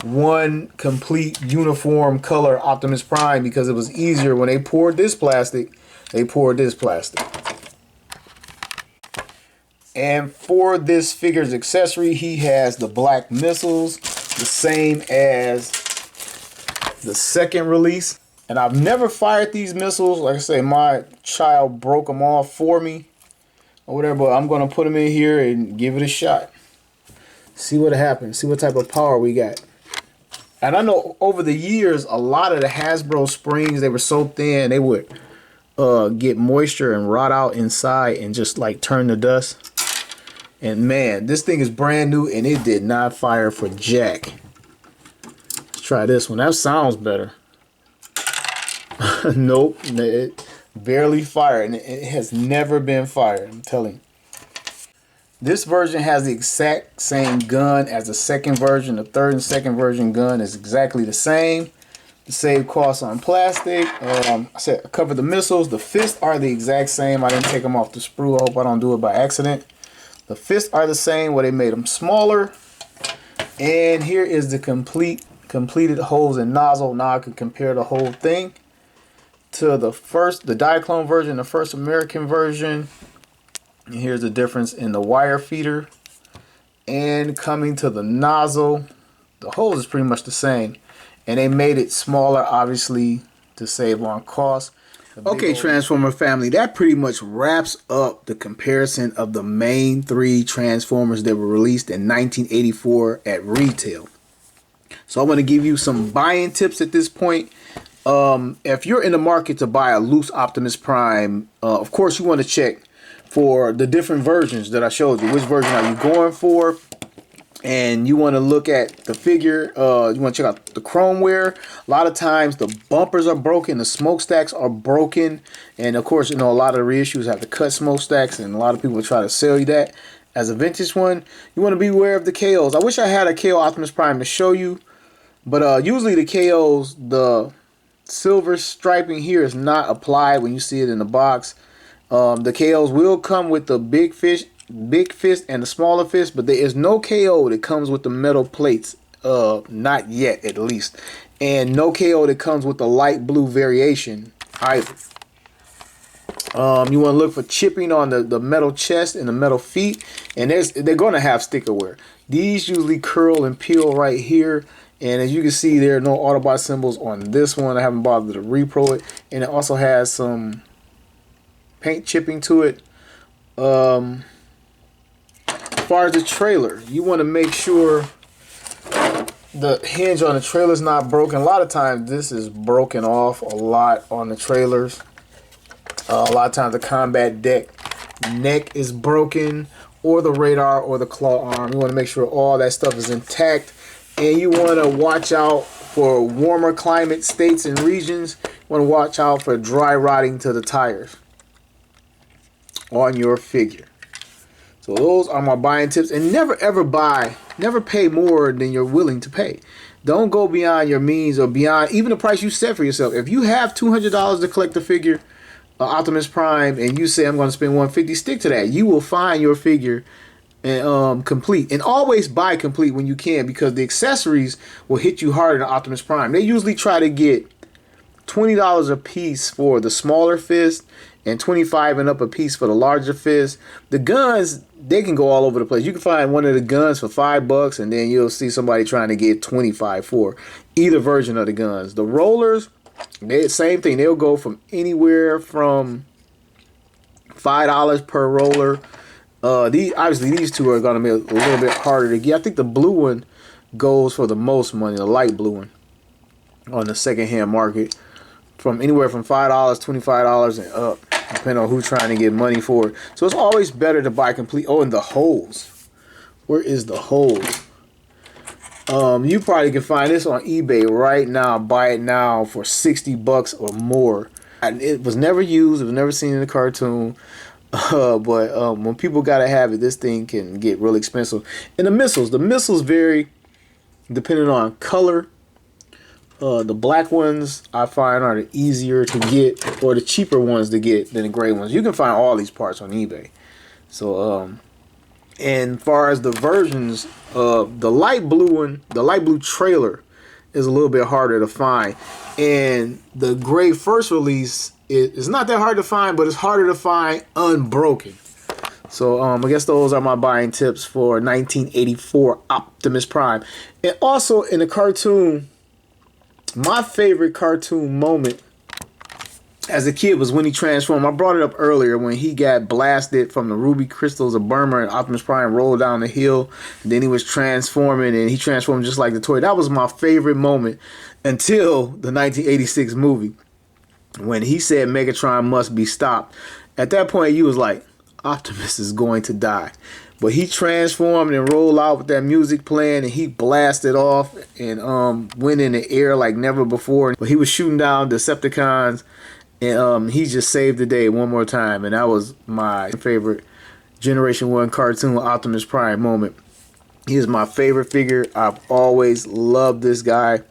Speaker 5: one complete uniform color Optimus Prime, because it was easier when they poured this plastic. They poured this plastic. And for this figure's accessory, he has the black missiles, the same as the second release. And I've never fired these missiles. Like I say, my child broke them off for me or whatever, but I'm going to put them in here and give it a shot. See what happens. See what type of power we got. And I know over the years, a lot of the Hasbro springs, they were so thin, they would get moisture and rot out inside and just like turn to dust. And man, this thing is brand new and it did not fire for jack. Let's try this one. That sounds better. Nope, it barely fired, and it has never been fired, I'm telling you. This version has the exact same gun as the second version. The third and second version gun is exactly the same. To save costs on plastic, I said I covered the missiles. The fists are the exact same. I didn't take them off the sprue. I hope I don't do it by accident. The fists are the same, where they made them smaller. And here is the completed hose and nozzle. Now I can compare the whole thing to the Diaclone version, the first American version. And here's the difference in the wire feeder. And coming to the nozzle, the hose is pretty much the same. And they made it smaller, obviously, to save on cost. Okay, Transformer family, that pretty much wraps up the comparison of the main three Transformers that were released in 1984 at retail. So I want to give you some buying tips at this point. If you're in the market to buy a loose Optimus Prime, of course you want to check for the different versions that I showed you. Which version are you going for? And you want to look at the figure. You want to check out the chrome wear. A lot of times the bumpers are broken, the smokestacks are broken, and of course, you know, a lot of the reissues have to cut smokestacks, and a lot of people try to sell you that as a vintage one. You want to be aware of the KOs. I wish I had a KO Optimus Prime to show you, but usually the KOs, the silver striping here is not applied when you see it in the box. The KOs will come with the big fist and the smaller fist, but there is no KO that comes with the metal plates, not yet at least, and no KO that comes with the light blue variation either. You want to look for chipping on the metal chest and the metal feet, and they're going to have sticker wear. These usually curl and peel right here, and as you can see, there are no Autobot symbols on this one. I haven't bothered to repro it, and it also has some paint chipping to it. As far as the trailer, you want to make sure the hinge on the trailer is not broken. A lot of times this is broken off a lot on the trailers. A lot of times the combat deck neck is broken, or the radar or the claw arm. You want to make sure all that stuff is intact, and you want to watch out for warmer climate states and regions. You want to watch out for dry rotting to the tires on your figure. So those are my buying tips. And never pay more than you're willing to pay. Don't go beyond your means or beyond even the price you set for yourself. If you have $200 to collect the figure, Optimus Prime, and you say I'm going to spend $150, stick to that. You will find your figure complete. And always buy complete when you can, because the accessories will hit you harder than Optimus Prime. They usually try to get $20 a piece for the smaller fist and $25 and up a piece for the larger fist. The guns, they can go all over the place. You can find one of the guns for $5, and then you'll see somebody trying to get $25 for either version of the guns. The rollers, same thing. They'll go from anywhere from $5 per roller. Obviously these two are going to be a little bit harder to get. I think the blue one goes for the most money, the light blue one, on the secondhand market, from anywhere from $5, $25 and up, depending on who's trying to get money for it. So it's always better to buy complete. Oh, and the hose. Where is the hose? You probably can find this on eBay right now. Buy it now for $60 or more. And it was never used. It was never seen in the cartoon. But when people gotta have it, this thing can get really expensive. And the missiles vary depending on color. The black ones I find are the easier to get, or the cheaper ones to get than the gray ones. You can find all these parts on eBay. So and far as the versions, the light blue trailer is a little bit harder to find, and the gray first release is not that hard to find, but it's harder to find unbroken. So I guess those are my buying tips for 1984 Optimus Prime. And also in the cartoon, my favorite cartoon moment as a kid was when he transformed. I brought it up earlier when he got blasted from the ruby crystals of Burma and Optimus Prime rolled down the hill. And then he was transforming, and he transformed just like the toy. That was my favorite moment until the 1986 movie when he said Megatron must be stopped. At that point, you was like, Optimus is going to die. But he transformed and rolled out with that music playing, and he blasted off and went in the air like never before. But he was shooting down Decepticons, and he just saved the day one more time. And that was my favorite Generation 1 cartoon Optimus Prime moment. He is my favorite figure. I've always loved this guy.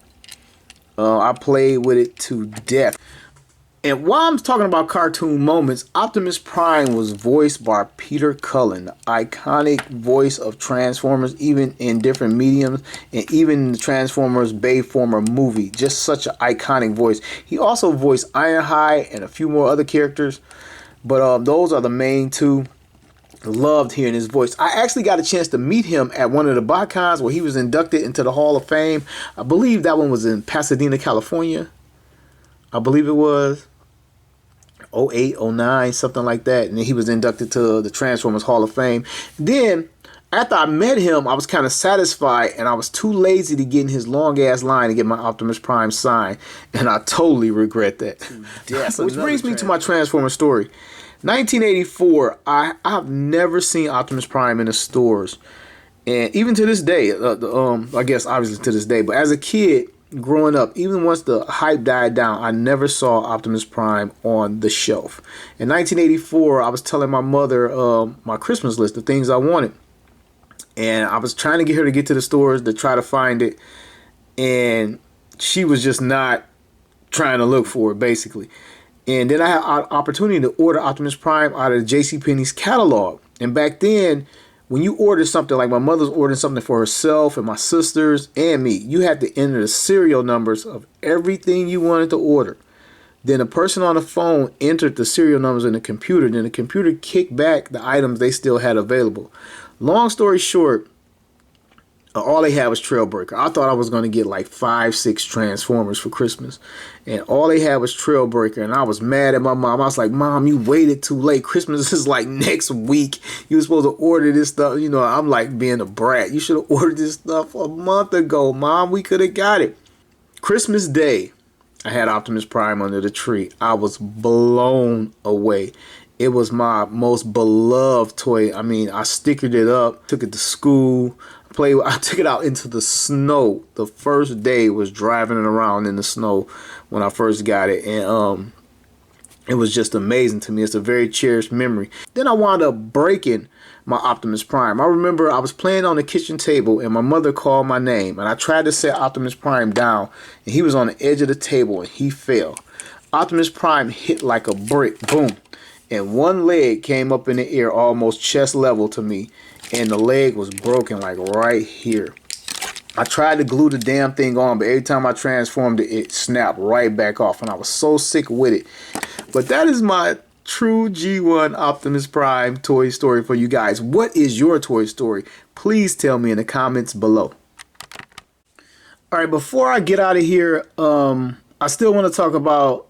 Speaker 5: I played with it to death. And while I'm talking about cartoon moments, Optimus Prime was voiced by Peter Cullen, the iconic voice of Transformers, even in different mediums, and even in the Transformers Bayformer movie. Just such an iconic voice. He also voiced Ironhide and a few more other characters, but those are the main two. Loved hearing his voice. I actually got a chance to meet him at one of the BotCons where he was inducted into the Hall of Fame. I believe that one was in Pasadena, California. I believe it was 08, 09, something like that. And then he was inducted to the Transformers Hall of Fame. Then, after I met him, I was kind of satisfied, and I was too lazy to get in his long-ass line to get my Optimus Prime signed. And I totally regret that. Which brings me to my Transformers story. 1984, I've never seen Optimus Prime in the stores. And even to this day, I guess obviously to this day, but as a kid, growing up, even once the hype died down, I never saw Optimus Prime on the shelf. In 1984, I was telling my mother my Christmas list of things I wanted. And I was trying to get her to get to the stores to try to find it. And she was just not trying to look for it, basically. And then I had an opportunity to order Optimus Prime out of JCPenney's catalog. And back then, when you ordered something, like my mother's ordering something for herself and my sisters and me, you had to enter the serial numbers of everything you wanted to order. Then a person on the phone entered the serial numbers in the computer. Then the computer kicked back the items they still had available. Long story short, all they had was Trailbreaker. I thought I was going to get like 5, 6 Transformers for Christmas. And all they had was Trailbreaker. And I was mad at my mom. I was like, Mom, you waited too late. Christmas is like next week. You were supposed to order this stuff. You know, I'm like being a brat. You should have ordered this stuff a month ago, Mom. We could have got it. Christmas Day, I had Optimus Prime under the tree. I was blown away. It was my most beloved toy. I mean, I stickered it up, took it to school. I took it out into the snow. The first day was driving it around in the snow when I first got it. And it was just amazing to me. It's a very cherished memory. Then I wound up breaking my Optimus Prime. I remember I was playing on the kitchen table and my mother called my name. And I tried to set Optimus Prime down. And he was on the edge of the table and he fell. Optimus Prime hit like a brick. Boom. And one leg came up in the air almost chest level to me. And the leg was broken like right here. I tried to glue the damn thing on, but every time I transformed it, it snapped right back off. And I was so sick with it. But that is my true G1 Optimus Prime toy story for you guys. What is your toy story? Please tell me in the comments below. All right, before I get out of here, I still want to talk about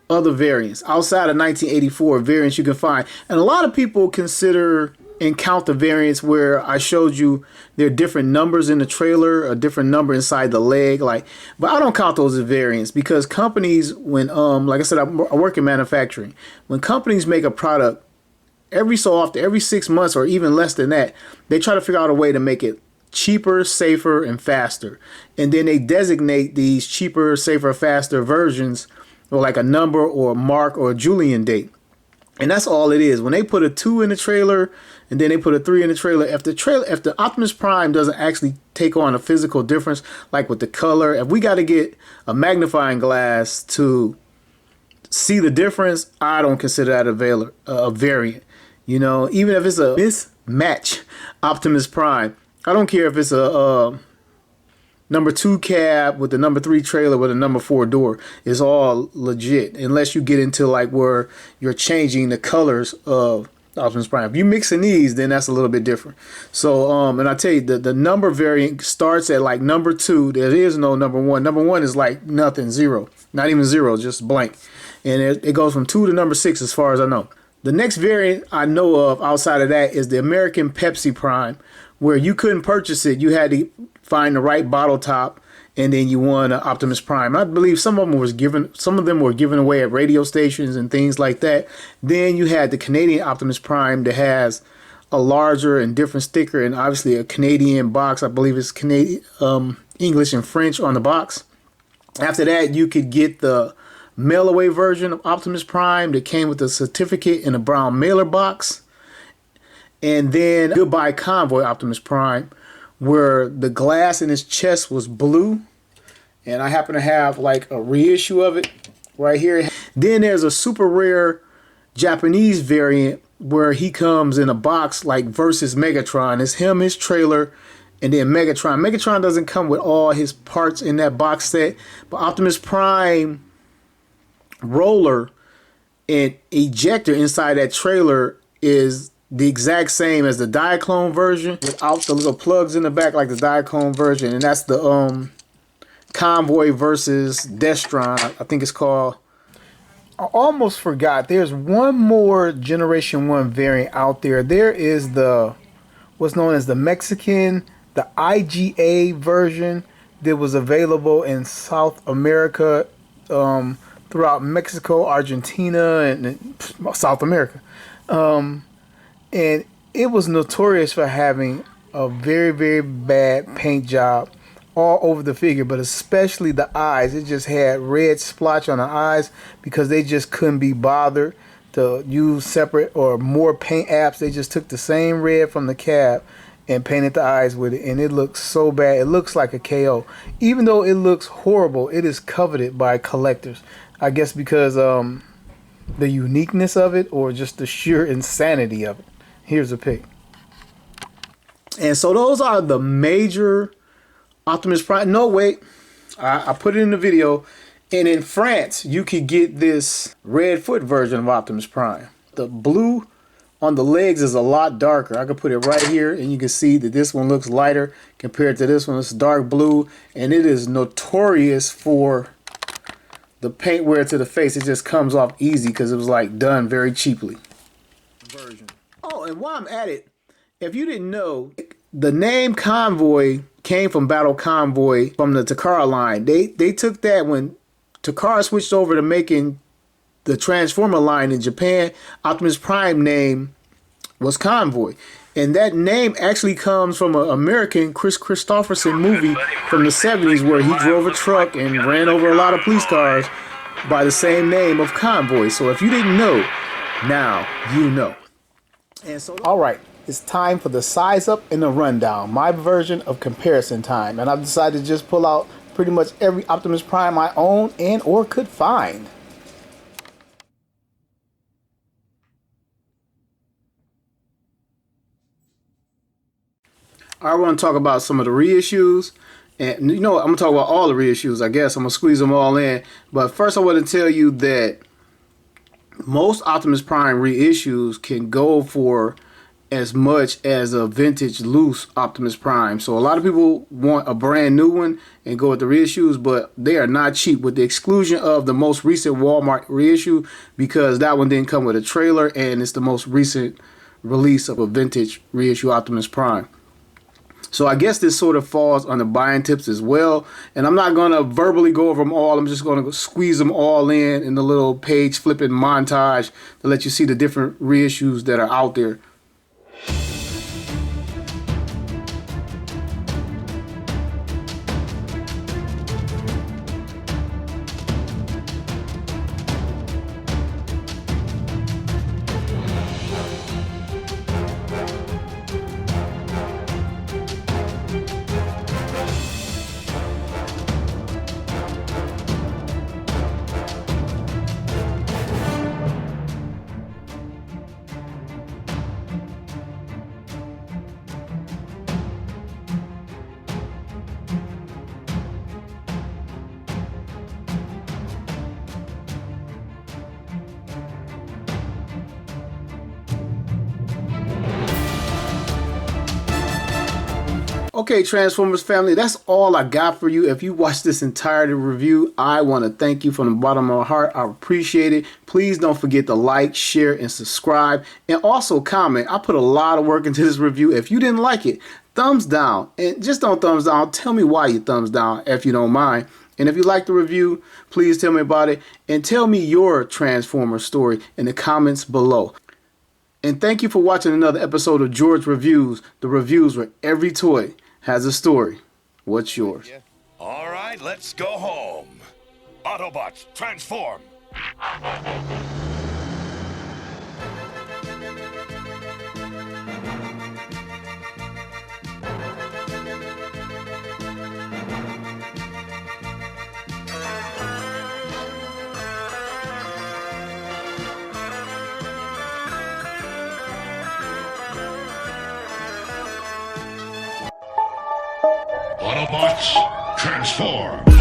Speaker 5: other variants outside of 1984 variants you can find. And a lot of people consider and count the variants where I showed you there are different numbers in the trailer, a different number inside the leg, but I don't count those as variants because companies, when like I said, I work in manufacturing. When companies make a product, every so often, every 6 months or even less than that, they try to figure out a way to make it cheaper, safer, and faster. And then they designate these cheaper, safer, faster versions with like a number or a mark or a Julian date. And that's all it is. When they put a 2 in the trailer and then they put a 3 in the trailer, if the Optimus Prime doesn't actually take on a physical difference, like with the color, if we got to get a magnifying glass to see the difference, I don't consider that a variant. You know, even if it's a mismatch Optimus Prime, I don't care if it's a number 2 cab with the number 3 trailer with a number 4 door. It's all legit, unless you get into like where you're changing the colors of Optimus Prime. If you mixing these, then that's a little bit different. So and I tell you, the number variant starts at like number 2. There is no number 1. Number 1 is like nothing, 0, not even 0, just blank. And it goes from 2 to number 6 as far as I know. The next variant I know of outside of that is the American Pepsi Prime, where you couldn't purchase it. You had to find the right bottle top, and then you won an Optimus Prime. I believe some of them were given away at radio stations and things like that. Then you had the Canadian Optimus Prime that has a larger and different sticker, and obviously a Canadian box. I believe it's Canadian, English and French on the box. After that, you could get the mail-away version of Optimus Prime that came with a certificate in a brown mailer box. And then Goodbye Convoy Optimus Prime, where the glass in his chest was blue. And I happen to have like a reissue of it right here. Then there's a super rare Japanese variant where he comes in a box like versus Megatron. It's him, his trailer, and then Megatron. Megatron doesn't come with all his parts in that box set, but Optimus Prime roller and ejector inside that trailer is the exact same as the Diaclone version without the little plugs in the back like the Diaclone version. And that's the Convoy versus Destron, I think it's called. I almost forgot. There's one more Generation 1 variant out there. There is the what's known as the Mexican, the IGA version that was available in South America, throughout Mexico, Argentina, and South America. And it was notorious for having a very, very bad paint job all over the figure, but especially the eyes. It just had red splotch on the eyes because they just couldn't be bothered to use separate or more paint apps. They just took the same red from the cab and painted the eyes with it, and it looks so bad. It looks like a KO. Even though it looks horrible, it is coveted by collectors. I guess because the uniqueness of it or just the sheer insanity of it. Here's a pic. And so those are the major Optimus Prime. No, wait. I put it in the video. And in France, you could get this red foot version of Optimus Prime. The blue on the legs is a lot darker. I could put it right here, and you can see that this one looks lighter compared to this one. It's dark blue, and it is notorious for the paint wear to the face. It just comes off easy because it was like done very cheaply. Oh, and while I'm at it, if you didn't know, the name Convoy came from Battle Convoy from the Takara line. They took that when Takara switched over to making the Transformer line in Japan. Optimus Prime name was Convoy. And that name actually comes from an American Chris Christopherson movie from the 70s where he drove a truck and ran over a lot of police cars by the same name of Convoy. So if you didn't know, now you know. And so, all right, it's time for the size up and the rundown, my version of comparison time. And I've decided to just pull out pretty much every Optimus Prime I own and or could find. I want to talk about some of the reissues, and you know, I'm going to talk about all the reissues, I guess. I'm going to squeeze them all in. But first I want to tell you that most Optimus Prime reissues can go for as much as a vintage loose Optimus Prime. So a lot of people want a brand new one and go with the reissues, but they are not cheap, with the exclusion of the most recent Walmart reissue, because that one didn't come with a trailer and it's the most recent release of a vintage reissue Optimus Prime. So I guess this sort of falls under buying tips as well. And I'm not going to verbally go over them all. I'm just going to squeeze them all in the little page flipping montage to let you see the different reissues that are out there. Okay, Transformers family, that's all I got for you. If you watched this entire review, I want to thank you from the bottom of my heart. I appreciate it. Please don't forget to like, share, and subscribe. And also comment. I put a lot of work into this review. If you didn't like it, thumbs down. And just don't thumbs down. Tell me why you thumbs down if you don't mind. And if you like the review, please tell me about it. And tell me your Transformers story in the comments below. And thank you for watching another episode of George Reviews, the reviews where every toy has a story. What's yours?
Speaker 3: All right, let's go home. Autobots, transform!
Speaker 1: Autobots, transform!